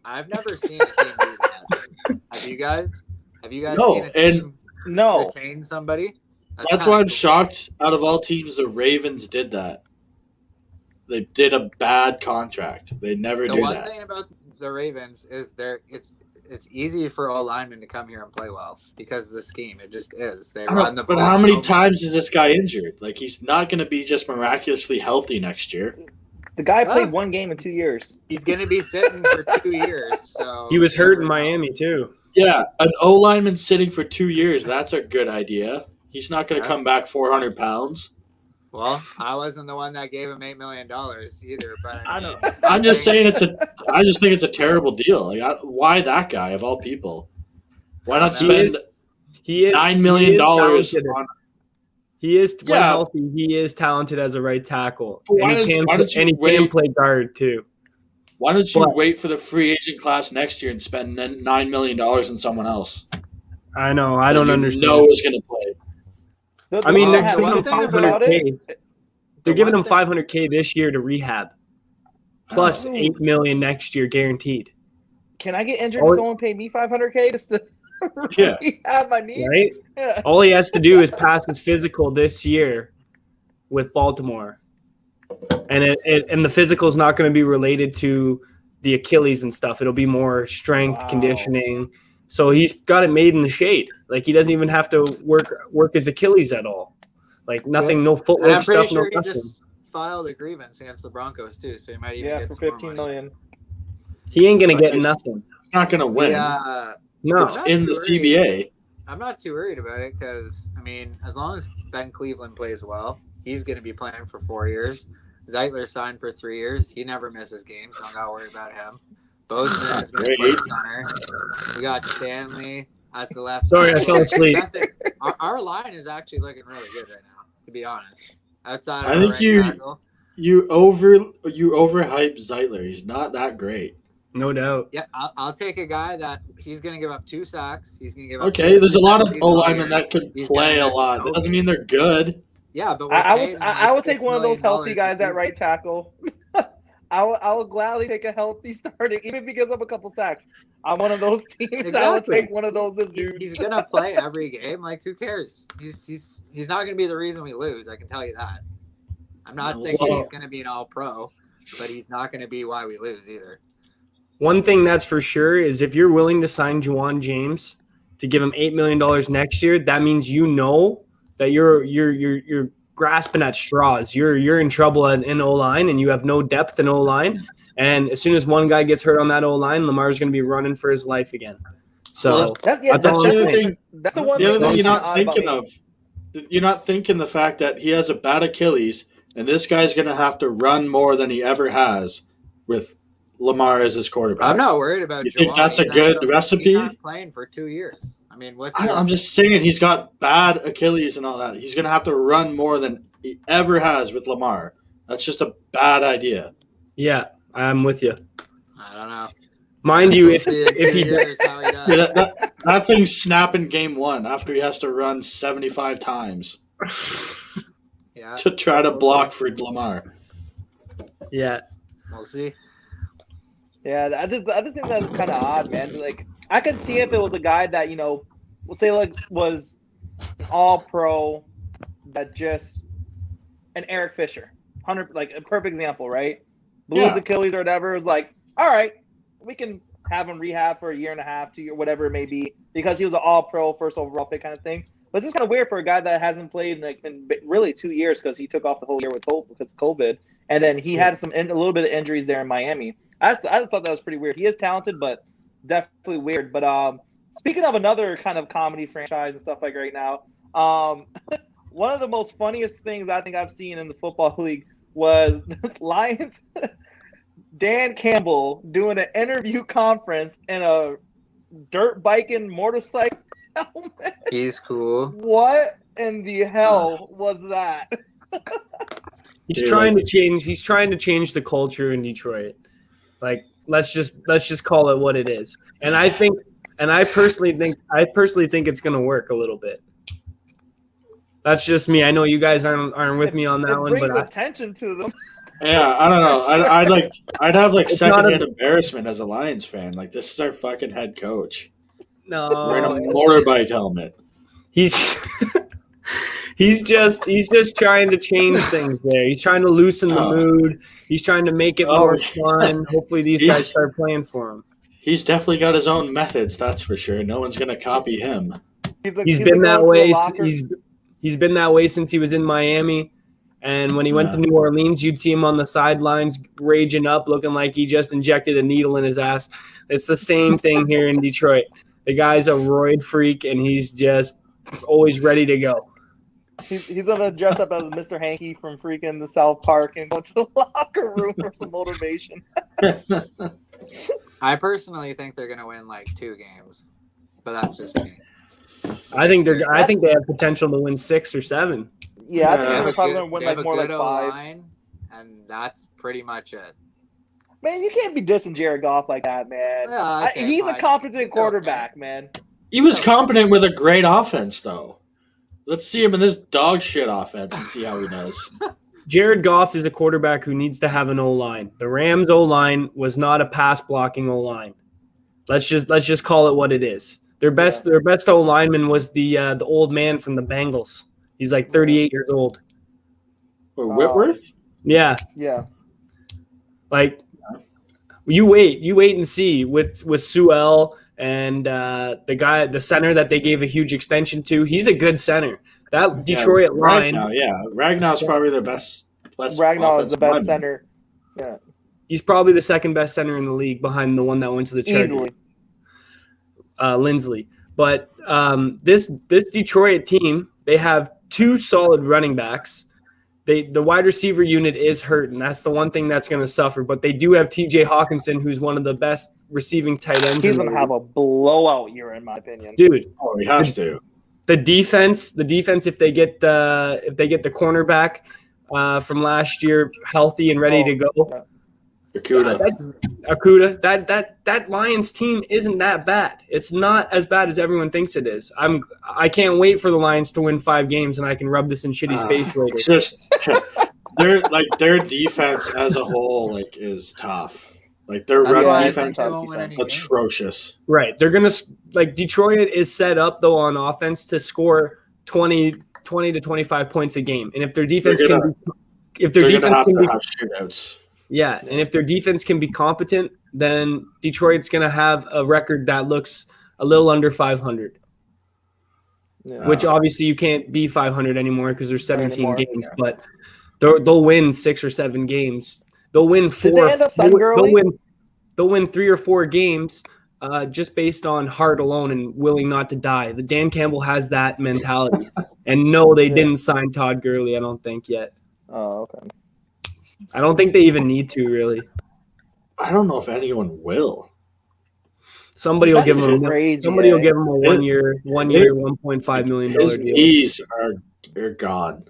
I've never seen a team do that. Have you guys? No, seen a team retain somebody? That's why I'm shocked. Out of all teams, the Ravens did that. They did a bad contract. They never do that. The one thing about the Ravens is it's easy for all linemen to come here and play well because of the scheme. It just is. They run the ball. But how many times is this guy injured? Like, he's not going to be just miraculously healthy next year. The guy played one game in 2 years. He's going to be sitting for 2 years. So he was hurt in Miami too. Yeah, an O lineman sitting for 2 years. That's a good idea. He's not going to come back 400 pounds. Well, I wasn't the one that gave him $8 million either, but I know. I'm just saying I just think it's a terrible deal. Like, why that guy of all people? Why not spend $9 million on? He is when healthy. He is talented as a right tackle, and he can play guard too. Why don't you wait for the free agent class next year and spend $9 million on someone else? I know. I don't understand. Is going to play. They're giving him $500K. They're giving him $500K this year to rehab, plus $8 million next year guaranteed. Can I get injured and someone pay me $500K just to rehab my knee? Right. Yeah. All he has to do is pass his physical this year with Baltimore, and the physical is not going to be related to the Achilles and stuff. It'll be more strength, conditioning. So he's got it made in the shade. Like, he doesn't even have to work his Achilles at all. Like, nothing, no footwork I'm pretty stuff. Sure he just filed a grievance against the Broncos too, so he might even get for some $15 million. He ain't gonna get nothing. He's not gonna win. No, it's in the CBA. I'm not too worried about it because as long as Ben Cleveland plays well, he's gonna be playing for 4 years. Zeitler signed for 3 years. He never misses games, so I'm not worried about him. Bozeman is going to play center. We got Stanley as the left. Sorry, I fell asleep. Our line is actually looking really good right now, to be honest. Outside, I think you overhype Zeitler. He's not that great. No doubt. Yeah, I'll take a guy that he's going to give up 2 sacks. He's going to give up. Okay, there's a lot of O linemen that could play a lot. That doesn't mean they're good. Yeah, but I would take one of those healthy guys at right tackle. I will gladly take a healthy starting, even because of a couple sacks. I'm one of those teams. Exactly. I would take one of those as dudes. He's gonna play every game. Like, who cares? He's not gonna be the reason we lose. I can tell you that. I'm not thinking he's gonna be an All-Pro, but he's not gonna be why we lose either. One thing that's for sure is if you're willing to sign Juwan James to give him $8 million next year, that means that you're grasping at straws. You're in trouble in O-line, and you have no depth in O-line. And as soon as one guy gets hurt on that O-line, Lamar's going to be running for his life again. So That's that's the all I'm other saying. thing. That's the one The other thing thing you're that's not odd about thinking me. of, you're not thinking the fact that he has a bad Achilles, and this guy's going to have to run more than he ever has with Lamar as his quarterback. I'm not worried about You Joel. think that's a He's good He's recipe? not playing for 2 years. I mean, I'm just saying he's got bad Achilles and all that. He's going to have to run more than he ever has with Lamar. That's just a bad idea. Yeah, I'm with you. I don't know. Mind you, if See in 2 he years how he does. Yeah, that thing's snapping game 1 after he has to run 75 times Yeah, to try to block for Lamar. yeah, we'll see. Yeah, I just think that is kind of odd, man. Like, I could see if it was a guy that, we'll say like was an all-pro, that just an Eric Fisher, 100, like a perfect example, right? Blew his Achilles or whatever. It was like, all right, we can have him rehab for a year and a half, 2 years, whatever it may be, because he was an all-pro, first overall pick kind of thing. But it's just kind of weird for a guy that hasn't played in really 2 years because he took off the whole year because of COVID, and then he had a little bit of injuries there in Miami. I thought that was pretty weird. He is talented, but definitely weird. But speaking of another kind of comedy franchise and stuff like right now, one of the most funniest things I think I've seen in the football league was Lions. Dan Campbell doing an interview conference in a dirt biking motorcycle helmet. He's cool. What in the hell was that? he's trying to change. He's trying to change the culture in Detroit. Like, let's just call it what it is. And I personally think it's going to work a little bit. That's just me. I know you guys aren't with me on that one, brings but attention to them. Yeah, I don't know. I'd have like secondhand embarrassment as a Lions fan. Like, this is our fucking head coach wearing a motorbike helmet. He's just trying to change things there. He's trying to loosen the mood. He's trying to make it more fun. Hopefully these guys start playing for him. He's definitely got his own methods, that's for sure. No one's gonna copy him. He's been that way. He's been that way since he was in Miami. And when he went to New Orleans, you'd see him on the sidelines raging up, looking like he just injected a needle in his ass. It's the same thing here in Detroit. The guy's a roid freak, and he's just always ready to go. He's gonna dress up as Mr. Hanky from freaking the South Park and go to the locker room for some motivation. I personally think they're gonna win like 2 games, but that's just me. I think they have potential to win 6 or 7. Yeah, I think they're probably gonna win like more like 5. O-line, and that's pretty much it. Man, you can't be dissing Jared Goff like that, man. Yeah, He's a competent quarterback, man. He was competent with a great offense, though. Let's see him in this dog shit offense and see how he does. Jared Goff is a quarterback who needs to have an O-line. The Rams O-line was not a pass blocking O-line. Let's just call it what it is. Their best O-lineman was the old man from the Bengals. He's like 38 years old. Or Whitworth? Yeah. Yeah. Like, you wait and see with Sewell and the center that they gave a huge extension to. He's a good center. That Detroit line. Ragnow's probably the best. Ragnow is the best center. Yeah. He's probably the second best center in the league behind the one that went to the Chargers. Easily. Lindsley. But this Detroit team, they have 2 solid running backs. The wide receiver unit is hurt, and that's the one thing that's going to suffer. But they do have T.J. Hawkinson, who's one of the best receiving tight ends. He's going to have a blowout year, in my opinion. Dude. Oh, he has to. The defense, if they get the cornerback from last year healthy and ready to go. Akuda. That Lions team isn't that bad. It's not as bad as everyone thinks it is. I can't wait for the Lions to win 5 games, and I can rub this in Shitty's face later. It's just their defense as a whole is tough. Like, their run defense is atrocious. Right. They're gonna Detroit is set up though on offense to score 20 to 25 points a game, and if their defense can have shootouts. Yeah, and if their defense can be competent, then Detroit's going to have a record that looks a little under 500. Yeah. Which obviously you can't be 500 anymore because there's 17 games, but they'll win 6 or 7 games. They'll win 4. Did they end up signing Gurley? They'll win 3 or 4 games just based on heart alone and willing not to die. The Dan Campbell has that mentality. And no, they didn't sign Todd Gurley, I don't think yet. Oh, okay. I don't think they even need to, really. I don't know if anyone will. Somebody will give him crazy, somebody will eh? give him a one year, $1.5 million His deal. knees are gone.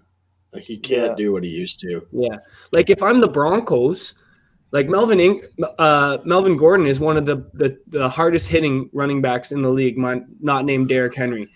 Like he can't do what he used to. Yeah. Like if I'm the Broncos, like Melvin Gordon is one of the hardest hitting running backs in the league, not named Derrick Henry.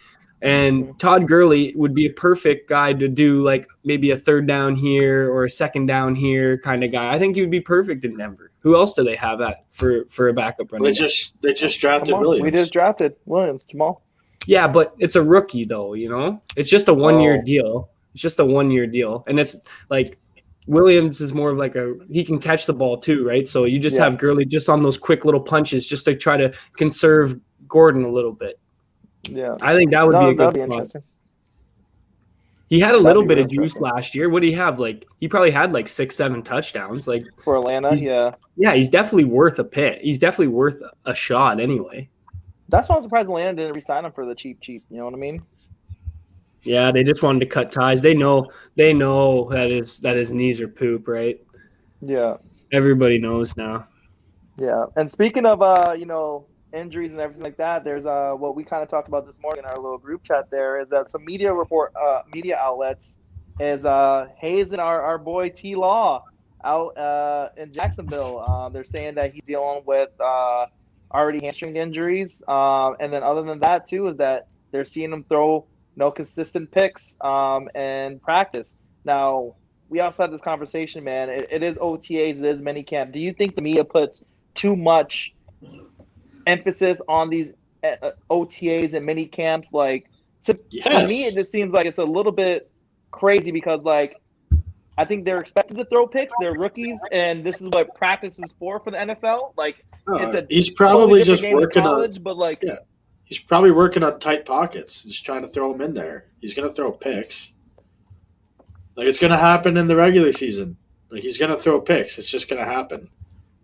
And Todd Gurley would be a perfect guy to do like maybe a third down here or a second down here kind of guy. I think he would be perfect in Denver. Who else do they have for a backup running? They just drafted Williams. We just drafted Williams, Jamal. Yeah, but it's a rookie though, you know? It's just a 1 year deal. It's just a 1 year deal. And it's like Williams is more of like he can catch the ball too, right? So you just have Gurley just on those quick little punches just to try to conserve Gordon a little bit. Yeah. I think that would be a good spot. Interesting. He had a little bit of juice last year. What did he have? Like he probably had like 6-7 touchdowns. Like for Atlanta, Yeah, he's definitely worth a pick. He's definitely worth a shot anyway. That's why I'm surprised Atlanta didn't re-sign him for the cheap. You know what I mean? Yeah, they just wanted to cut ties. They know that his knees are poop, right? Yeah. Everybody knows now. Yeah. And speaking of injuries and everything like that, there's what we kind of talked about this morning in our little group chat there is that some media outlets is hazing our boy T Law out in Jacksonville. They're saying that he's dealing with already hamstring injuries. And then other than that too is that they're seeing him throw no consistent picks in practice. Now, we also had this conversation, man. It is OTAs, it is minicamp. Do you think the media puts too much emphasis on these OTAs and minicamps? Like, to me, it just seems like it's a little bit crazy because, like, I think they're expected to throw picks. They're rookies, and this is what practice is for the NFL. Like, he's probably just working college, but like, he's probably working on tight pockets. He's trying to throw them in there. He's going to throw picks. Like, it's going to happen in the regular season. Like, he's going to throw picks. It's just going to happen.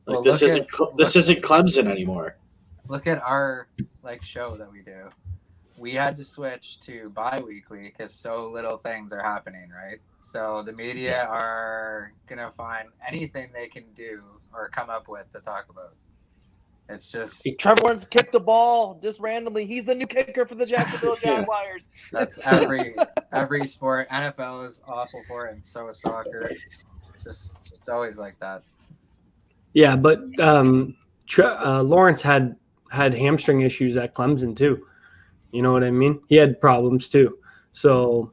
Like, this isn't Clemson anymore. Look at our show that we do. We had to switch to bi-weekly because so little things are happening, right? So the media are going to find anything they can do or come up with to talk about. It's just Trevor Lawrence kicked the ball just randomly. He's the new kicker for the Jacksonville Jaguars. That's every sport. NFL is awful for it, and so is soccer. It's always like that. Yeah, but Lawrence had hamstring issues at Clemson too. You know what I mean? He had problems too. So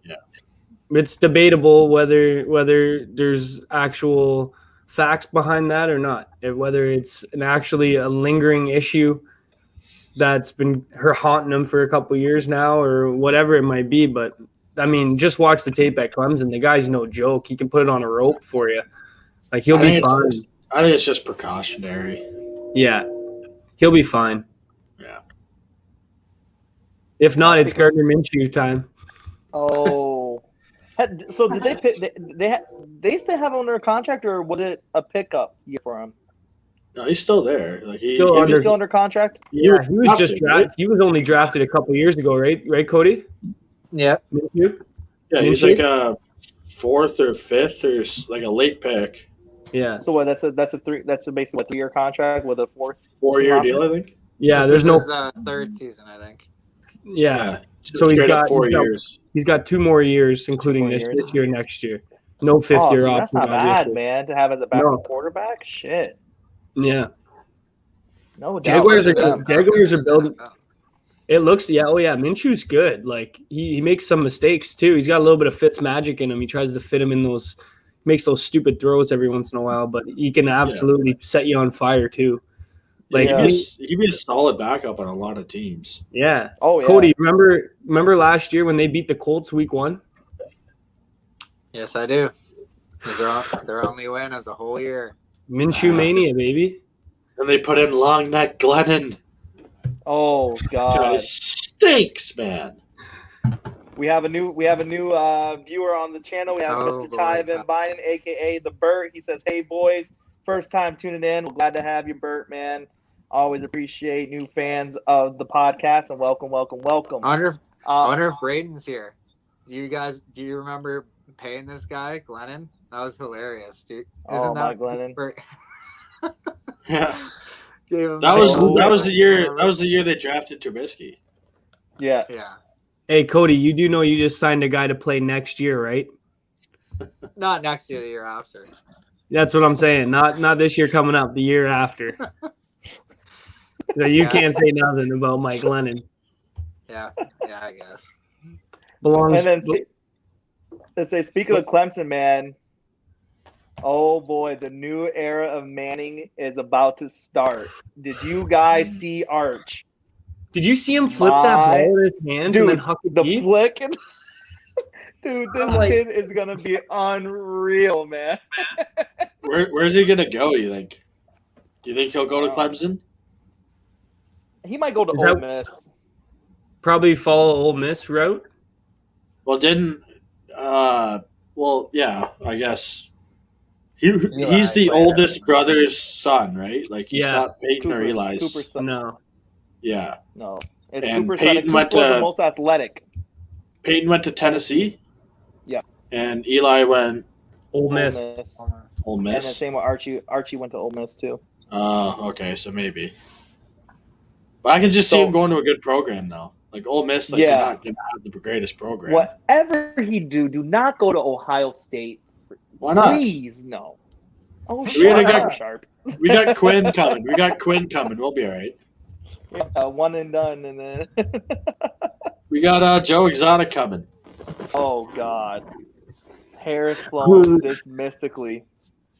it's debatable whether there's actual facts behind that or not, whether it's actually a lingering issue that's been haunting him for a couple of years now or whatever it might be. But I mean, just watch the tape at Clemson. The guy's no joke. He can put it on a rope for you. Like, he'll be fine. I think it's just precautionary. Yeah, he'll be fine. Yeah. If not, it's Gardner Minshew time. Oh. So did they pick? They still have him under a contract, or was it a pickup year for him? No, he's still there. Like he's still under contract. Yeah, he was just drafted. He was only drafted a couple years ago, right? Right, Cody? Yeah. Minshew? Yeah, he's like a fourth or fifth or like a late pick. Yeah. So what? That's basically a 3-year contract with a 4-year deal, I think. Yeah, this is his third season, I think. Yeah. So he's got 4 years. He's got 2 more years, including this year, next year. No fifth-year option. That's not bad, man. To have as a backup quarterback, shit. Yeah. No doubt. Jaguars are building. It looks, Minshew's good. Like, he makes some mistakes too. He's got a little bit of Fitz magic in him. He tries to fit him in those, makes those stupid throws every once in a while, but he can absolutely set you on fire too. Like, he'd be a solid backup on a lot of teams. Yeah. Oh yeah. Cody, remember last year when they beat the Colts week 1? Yes, I do. It was their only win of the whole year. Minshew mania, baby. And they put in long neck Glennon. Oh God. Guy stinks, man. We have a new viewer on the channel. We have Mr. Tyven Biden, aka the Burt. He says, "Hey boys, first time tuning in. We're glad to have you, Burt, man. Always appreciate new fans of the podcast, and welcome. I wonder if Braden's here. Do you remember paying this guy, Glennon? That was hilarious, dude. Isn't that Glennon? Yeah. That was the year they drafted Trubisky. Yeah. Hey, Cody, you do know you just signed a guy to play next year, right? Not next year, the year after. That's what I'm saying. Not this year coming up, the year after. So you can't say nothing about Mike Lennon. Yeah, I guess. Belongs. And then speaking of Clemson, man. Oh boy, the new era of Manning is about to start. Did you guys see Arch? Did you see him flip that ball with his hands and then huck it the deep? flick? Dude, this kid is gonna be unreal, man. Where's he gonna go? You think? Do you think he'll go to Clemson? He might go to Ole Miss. Probably follow Ole Miss route. Well, yeah, I guess. He's the oldest brother's son, right? Like he's not Peyton or Eli's. Cooper's son. No. Yeah. No. It's And Cooper's son. Peyton Cooper went was to- the most athletic. Peyton went to Tennessee. Yeah. And Eli went Ole Miss. Ole And then Miss. same with Archie. Archie went to Ole Miss too. Oh, okay, so maybe. But I can just see him going to a good program now. Like Ole Miss, they're not gonna have the greatest program. Whatever he do not go to Ohio State. Why not? Please, no. Oh, Sharp. We got Quinn coming. We'll be all right. Yeah, one and done, and then We got Joe Exotic coming. oh god, hair is flowing this mystically.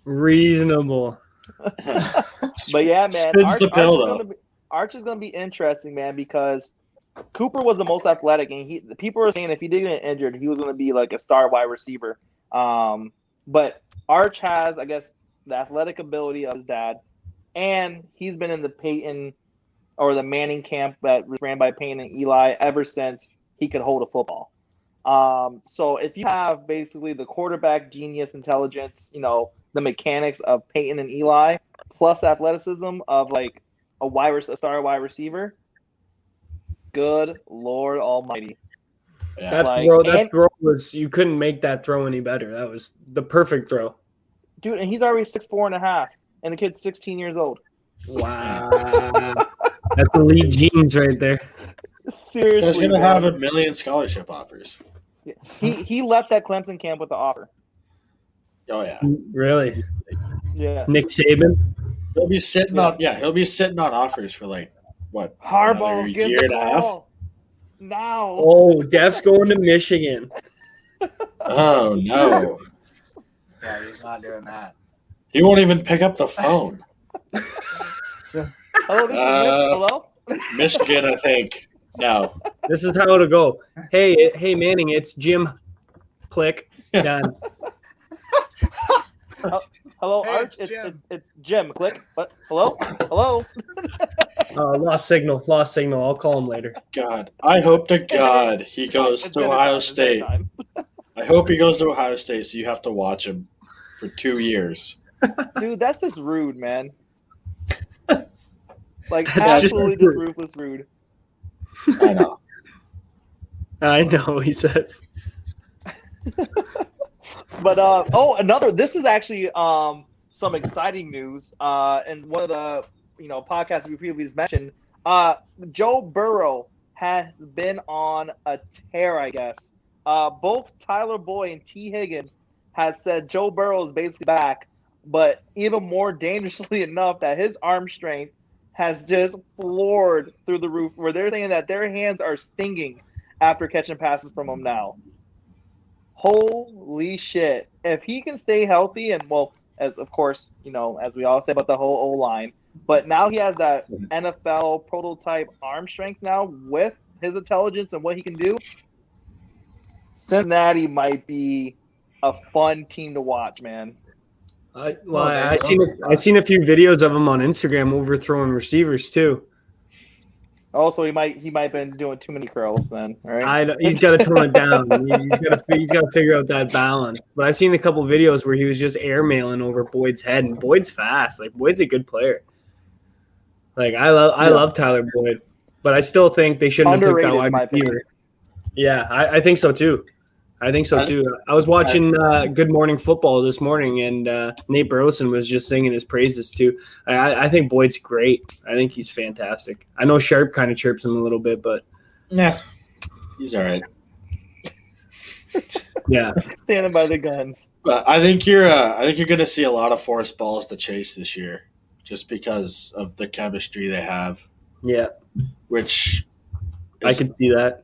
Reasonable. But yeah, man, Spins the pill, though. Arch is gonna be interesting, man, because Cooper was the most athletic, and people were saying if he didn't get injured, he was gonna be like a star wide receiver. But Arch has, I guess, the athletic ability of his dad, and he's been in the Peyton or the Manning camp that was ran by Peyton and Eli ever since he could hold a football. So if you have basically the quarterback genius intelligence, the mechanics of Peyton and Eli, plus athleticism of like a star wide receiver, good Lord Almighty. Yeah. That throw was, you couldn't make that throw any better. That was the perfect throw. Dude, and he's already 6'4.5", and the kid's 16 years old. Wow. That's elite genes right there. Seriously. He's going to have 1 million scholarship offers. Yeah. He left that Clemson camp with the offer. Oh, yeah. Really? Yeah. Nick Saban? He'll be sitting on offers for like, what, Harbaugh, another year and a half? Now. Oh, Def's going to Michigan. Oh, no. Yeah, he's not doing that. He won't even pick up the phone. Hello, this is hello? Michigan, I think. No. This is how it'll go. Hey, Manning, it's Jim. Click. Done. Hello, Hey, Arch. It's Jim. Click. What? Hello? Lost signal. I'll call him later. God, I hope to God he goes to Ohio State. I hope he goes to Ohio State, so you have to watch him for 2 years. Dude, that's just rude, man. Like, That's absolutely just ruthless rude. I know. I know, he says. But this is actually some exciting news. And one of the podcasts we previously mentioned, Joe Burrow has been on a tear, I guess. Both Tyler Boyd and T. Higgins has said Joe Burrow is basically back, but even more dangerously enough that his arm strength has just floored through the roof, where they're saying that their hands are stinging after catching passes from him now. Holy shit. If he can stay healthy, and as of course, as we all say about the whole O-line, but now he has that NFL prototype arm strength now with his intelligence and what he can do. Cincinnati might be a fun team to watch, man. I seen a few videos of him on Instagram overthrowing receivers too. Also, he might have been doing too many curls then, right? He's got to tone it down. He's got to figure out that balance. But I've seen a couple videos where he was just airmailing over Boyd's head, and Boyd's fast. Like Boyd's a good player. Like I love Tyler Boyd, but I still think they shouldn't have took that Underrated, in wide my opinion. receiver. Yeah, I think so too. I was watching Good Morning Football this morning, and Nate Burleson was just singing his praises too. I think Boyd's great. I think he's fantastic. I know Sharp kind of chirps him a little bit, but yeah, he's all right. Yeah, Standing by the guns. But I think you're going to see a lot of forced balls to Chase this year, just because of the chemistry they have. Yeah, which I can see that.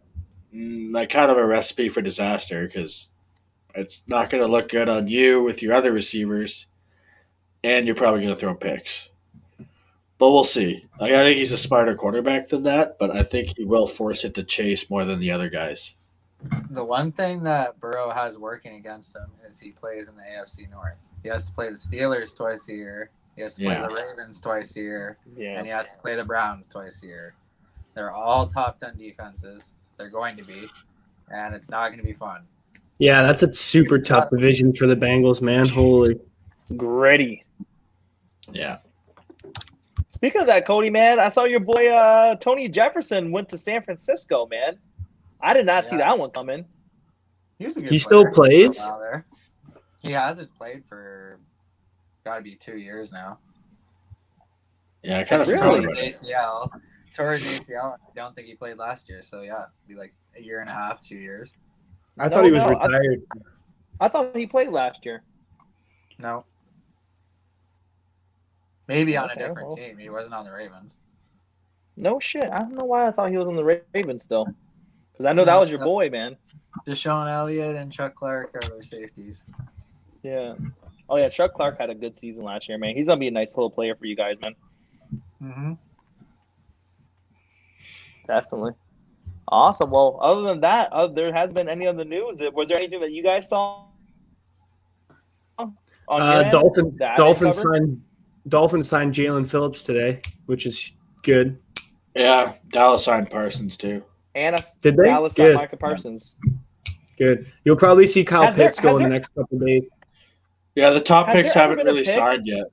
Like kind of a recipe for disaster because it's not going to look good on you with your other receivers, and you're probably going to throw picks. But we'll see. Like, I think he's a smarter quarterback than that, but I think he will force it to Chase more than the other guys. The one thing that Burrow has working against him is he plays in the AFC North. He has to play the Steelers twice a year. He has to play the Ravens twice a year. Yeah. And he has to play the Browns twice a year. They're all top 10 defenses. They're going to be. And it's not going to be fun. Yeah, that's a super tough division for the Bengals, man. Holy. Gritty. Yeah. Speaking of that, Cody, man, I saw your boy Tony Jefferson went to San Francisco, man. I did not see that one coming. He still plays? He hasn't played for got to be 2 years now. Yeah, I kind of really tore his ACL. I don't think he played last year. So, yeah, it'd be like a year and a half, 2 years. I thought he was retired. I thought he played last year. No. Maybe on a different team. He wasn't on the Ravens. No shit. I don't know why I thought he was on the Ravens still. Because I know that was your boy, man. Deshaun Elliott and Chuck Clark are their safeties. Yeah. Oh, yeah. Chuck Clark had a good season last year, man. He's going to be a nice little player for you guys, man. Mm-hmm. Definitely. Awesome. Well, other than that, there hasn't been any other news. Was there anything that you guys saw? Dolphins signed Jalen Phillips today, which is good. Yeah, Dallas signed Parsons too. And did they? Dallas signed Micah Parsons. Good. You'll probably see Kyle Pitts go in the next couple of days. Yeah, the top picks haven't really signed yet.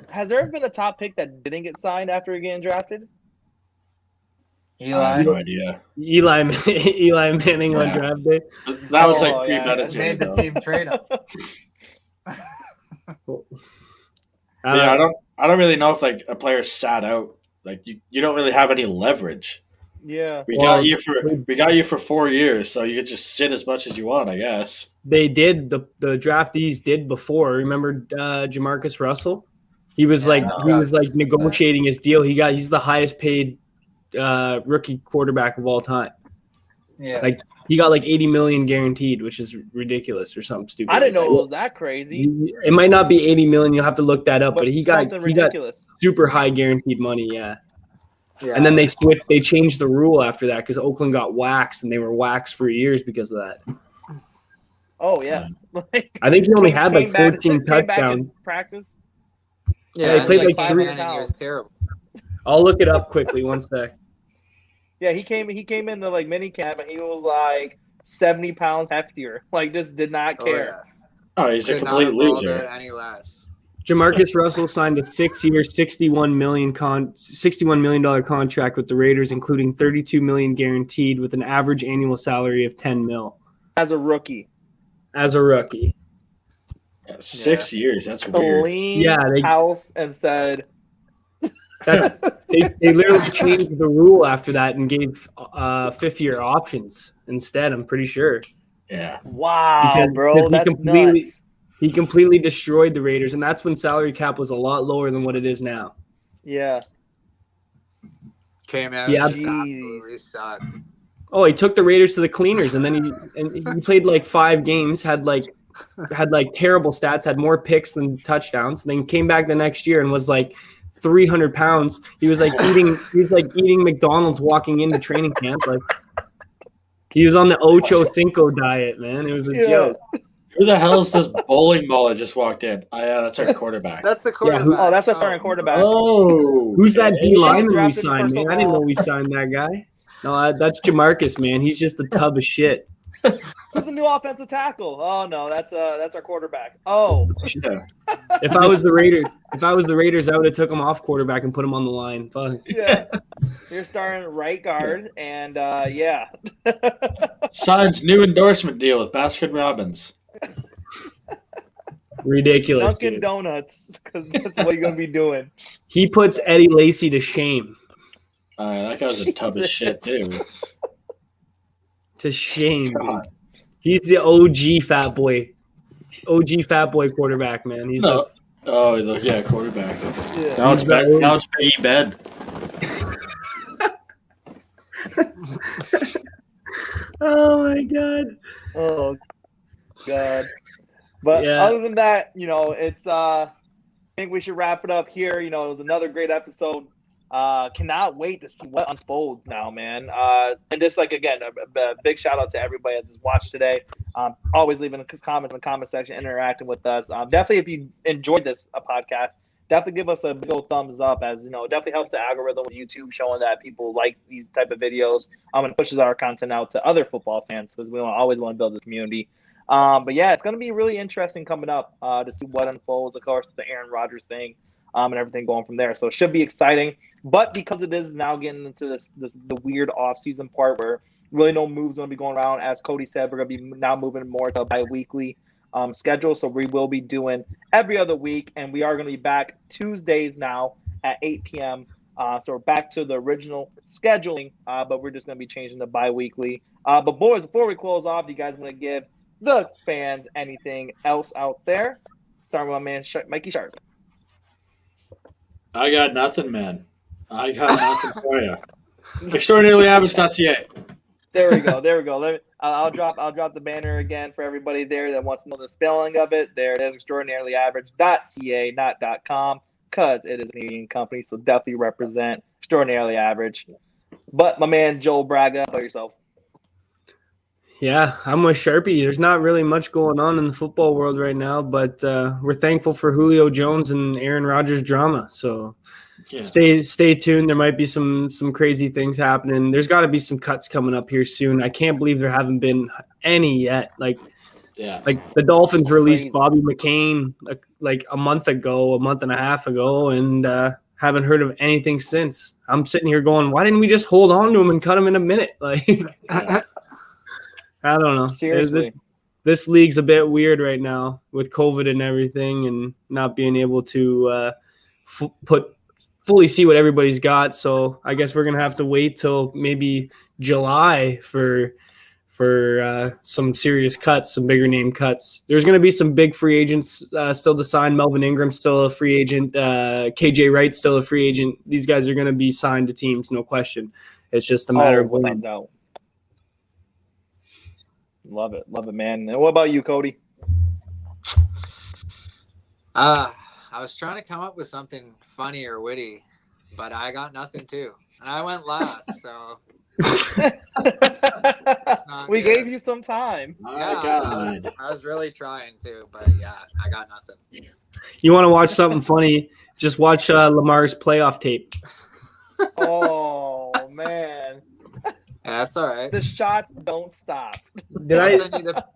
Has there ever been a top pick that didn't get signed after getting drafted? Eli. I have no idea. Eli Manning on draft day. That was like premeditated. Made the team trade up. I don't really know if like a player sat out. Like you don't really have any leverage. Yeah. We got you for 4 years, so you could just sit as much as you want, I guess. They did the draftees did before. Remember Jamarcus Russell? He was negotiating his deal. He's the highest paid rookie quarterback of all time. Yeah. Like he got like $80 million guaranteed, which is ridiculous or something stupid. I didn't know it was that crazy. It might not be $80 million. You'll have to look that up, but he got super high guaranteed money. Yeah. Yeah. And then they changed the rule after that because Oakland got waxed and they were waxed for years because of that. Oh yeah. I think he only had like 14 touchdowns. Practice. Yeah, he played like 3 and he was terrible. I'll look it up quickly. One sec. Yeah, he came into like mini camp and he was like 70 pounds heftier. Like just did not care. Oh, he's a complete loser. Any less. Jamarcus Russell signed a 6-year, $61 million contract with the Raiders, including $32 million guaranteed, with an average annual salary of $10 million. As a rookie. Yeah, 6 years. That's weird. House and said. They literally changed the rule after that and gave 5th-year options instead. I'm pretty sure. Yeah. Wow, bro, that's nuts. He completely destroyed the Raiders, and that's when salary cap was a lot lower than what it is now. Yeah. Came out. Yeah, absolutely sucked. Oh, he took the Raiders to the cleaners, and then he played like 5 games, had like terrible stats, had more picks than touchdowns, and then came back the next year and was like 300 pounds. He was like eating McDonald's walking into training camp. Like he was on the Ocho Cinco diet, man. It was a joke. Who the hell is this bowling ball that just walked in? Yeah, that's our quarterback. That's the quarterback. Yeah, that's our starting quarterback. Oh, who's that D lineman we signed, man? I didn't know we signed that guy. No, that's Jamarcus, man. He's just a tub of shit. Who's the new offensive tackle? Oh no, that's our quarterback. Oh, Yeah. If I was the Raiders, I would have took him off quarterback and put him on the line. Fuck. yeah. You're starting right guard, and yeah. Signs new endorsement deal with Baskin Robbins. Ridiculous. Dunkin' Dude. Donuts, because that's what you're gonna be doing. He puts Eddie Lacy to shame. That guy's a tub of shit too. To shame. God. Dude. He's the OG fat boy. OG fat boy quarterback, man. He's No. Quarterback. Yeah. Now it's Biggie Bed. Oh my god. Oh God. But Yeah. other than that, it's I think we should wrap it up here. It was another great episode. Cannot wait to see what unfolds now, man. And just again, a big shout out to everybody that just watched today. Always leaving comments in the comment section, interacting with us. Definitely, if you enjoyed this podcast, definitely give us a big old thumbs up. As it definitely helps the algorithm with YouTube, showing that people like these type of videos. And pushes our content out to other football fans, because we always want to build a community. But yeah, it's going to be really interesting coming up to see what unfolds. Of course, the Aaron Rodgers thing. And everything going from there. So it should be exciting. But because it is now getting into the weird off-season part where really no moves going to be going around, as Cody said, we're going to be now moving more to a bi-weekly schedule. So we will be doing every other week, and we are going to be back Tuesdays now at 8 p.m. So we're back to the original scheduling, but we're just going to be changing to bi-weekly. But boys, before we close off, do you guys want to give the fans anything else out there? Starting with my man, Mikey Sharp. I got nothing, man. I got nothing for you. Extraordinarylyaverage.ca. There we go. I'll drop the banner again for everybody there that wants to know the spelling of it. There it is, extraordinarylyaverage.ca, not .com, because it is a Canadian company, so definitely represent Extraordinarily Average. But my man Joel Braga, how about yourself? Yeah, I'm with Sharpie. There's not really much going on in the football world right now, but we're thankful for Julio Jones and Aaron Rodgers drama. So stay tuned. There might be some crazy things happening. There's got to be some cuts coming up here soon. I can't believe there haven't been any yet. Like the Dolphins released Bobby McCain like a month and a half ago, and haven't heard of anything since. I'm sitting here going, why didn't we just hold on to him and cut him in a minute? Like. I don't know. Seriously. This league's a bit weird right now with COVID and everything, and not being able to fully see what everybody's got. So I guess we're going to have to wait till maybe July for some serious cuts, some bigger name cuts. There's going to be some big free agents still to sign. Melvin Ingram's still a free agent. KJ Wright's still a free agent. These guys are going to be signed to teams, no question. It's just a matter of when. No. Love it, man. And what about you, Cody? I was trying to come up with something funny or witty, but I got nothing too. And I went last, so we gave you some time. I was really trying to, but yeah, I got nothing. You want to watch something funny? Just watch Lamar's playoff tape. Oh man. Yeah, that's all right. The shots don't stop.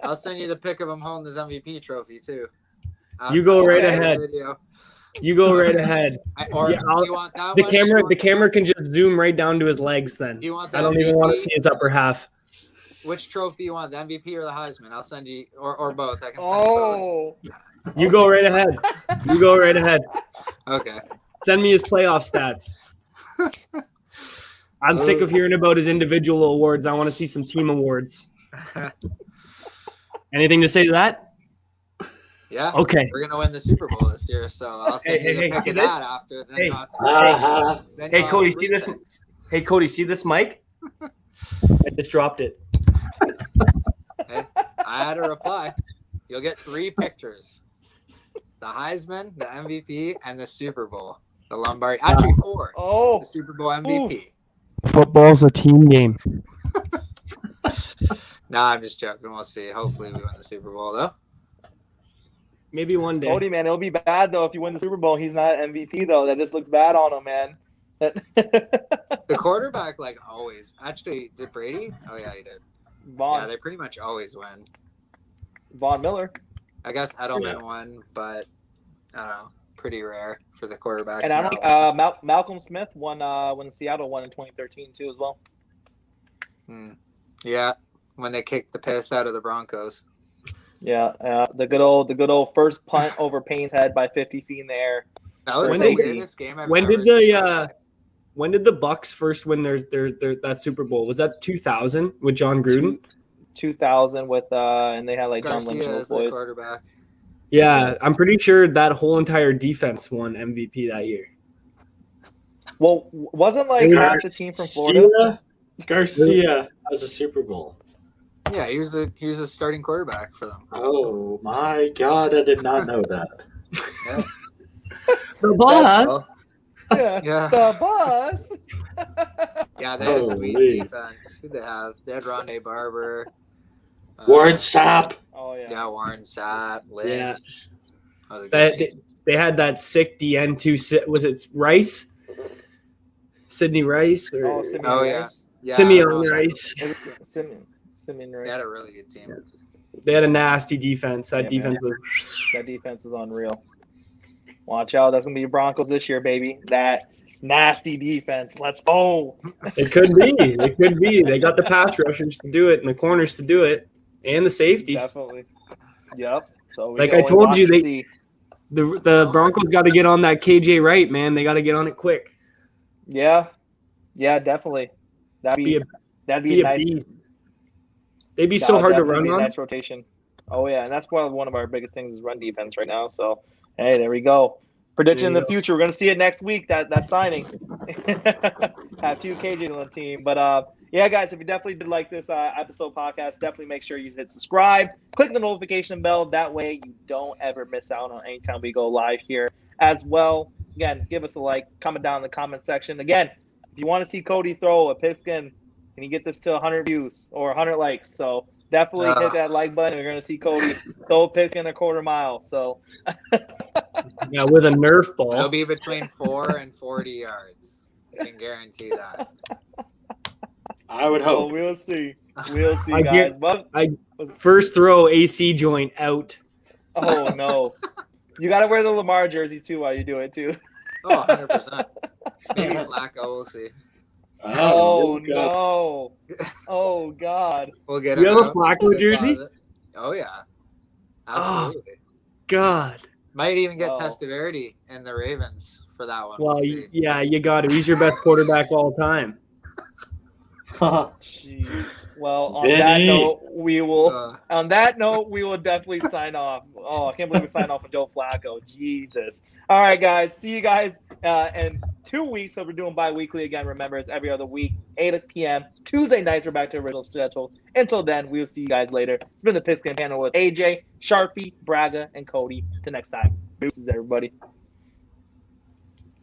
I'll send you the pic of him holding his MVP trophy too. You go right ahead. You go right ahead. You want that the camera can just zoom right down to his legs. Then you want I don't even want to see his upper half. Which trophy you want, the MVP or the Heisman? I'll send you, or both. I can send you both. You go right ahead. You go right ahead. Okay. Send me his playoff stats. I'm sick of hearing about his individual awards. I want to see some team awards. Anything to say to that? Yeah. Okay. We're gonna win the Super Bowl this year, so I'll send you the pick of that after. Hey, Cody, see this? Hey, Cody, see this mic? I just dropped it. Hey, I had a reply. You'll get 3 pictures: the Heisman, the MVP, and the Super Bowl. The Lombardi. Actually, 4. Oh, the Super Bowl MVP. Ooh. Football's a team game. Nah, I'm just joking. We'll see. Hopefully, we win the Super Bowl, though. Maybe one day. Cody, man, it'll be bad though if you win the Super Bowl. He's not MVP though. That just looks bad on him, man. The quarterback, like always. Actually, did Brady? Oh yeah, he did. Vaughn. Yeah, they pretty much always win. Von Miller. I guess Edelman won, but I don't know, pretty rare for the quarterbacks. And I don't think Malcolm Smith won when Seattle won in 2013 too as well. Yeah, when they kicked the piss out of the Broncos. Yeah, the good old first punt over Payne's head by 50 feet in the air. That was When the did- weirdest game I've When ever did seen. when did the Bucks first win their that Super Bowl? Was that 2000 with John Gruden? 2000 with and they had like John Lynch Garcia and those as the boys. quarterback? Yeah, I'm pretty sure that whole entire defense won MVP that year. Well, wasn't like half the team from Florida? Garcia has a Super Bowl. Yeah, he was a starting quarterback for them. Oh my God, I did not know that. Yeah. The Bucks. Well, Yeah. yeah. The bus. Yeah, they had a sweet Holy. defense. Who'd they have? They had Rondé Barber. Warren Sapp. Oh yeah. Yeah, Warren Sapp, Lynch. Yeah. That was a good team. They had that sick DN too. Was it Rice? Sidney Rice? Or Oh, Simeon Oh, yeah. Rice. Yeah, Simeon I know. Rice. Simeon They Rice. had a really good team. They had a nasty defense. That Yeah, defense was. That defense is unreal. Watch out. That's going to be Broncos this year, baby. That nasty defense. Let's go. It could be. It could be. They got the pass rushers to do it and the corners to do it and the safeties. Definitely. Yep. So Like I told you, they. The Broncos got to get on that KJ Wright, man. They got to get on it quick. Yeah. Yeah, definitely. That'd be a nice. beast. They'd be so that'd hard to definitely run be a on. nice rotation. Oh yeah, and that's one of our biggest things is run defense right now. So hey, there we go. Prediction in There the you go. future. We're gonna see it next week. That signing. Have 2 KJs on the team. But yeah, guys, if you definitely did like this episode podcast, definitely make sure you hit subscribe, click the notification bell. That way you don't ever miss out on any time we go live here as well. Again, give us a like, comment down in the comment section. Again, if you want to see Cody throw a pigskin, can you get this to 100 views or 100 likes? So definitely hit that like button. We're going to see Cody throw a pigskin a quarter mile. So Yeah, with a Nerf It'll ball. be between 4 and 40 yards. I can guarantee that. I would so hope. we'll see. We'll see, I guys. get- But, First throw, AC joint out. oh, no. You got to wear the Lamar jersey, too, while you do it, too. Oh, 100%. Maybe Flacco, we'll see. Oh, God. no. Oh, God. We'll get You him have a out. Flacco We'll jersey? deposit. Oh, yeah. Oh. Absolutely. God. Might even get Oh. Testaverde in the Ravens for that one. Well, We'll see. yeah, you got it. He's your best quarterback all time. Jeez. Well, on Benny. that note, we will. Uh, On that note, we will definitely sign off. Oh, I can't believe we signed off with Joe Flacco. Jesus. All right, guys. See you guys in 2 weeks. So we're doing bi-weekly again. Remember, it's every other week, 8 p.m. Tuesday nights, we're back to original schedule. Until then, we will see you guys later. It's been the Pigskin Panel with AJ, Sharpie, Braga, and Cody. Till next time. Deuces, everybody.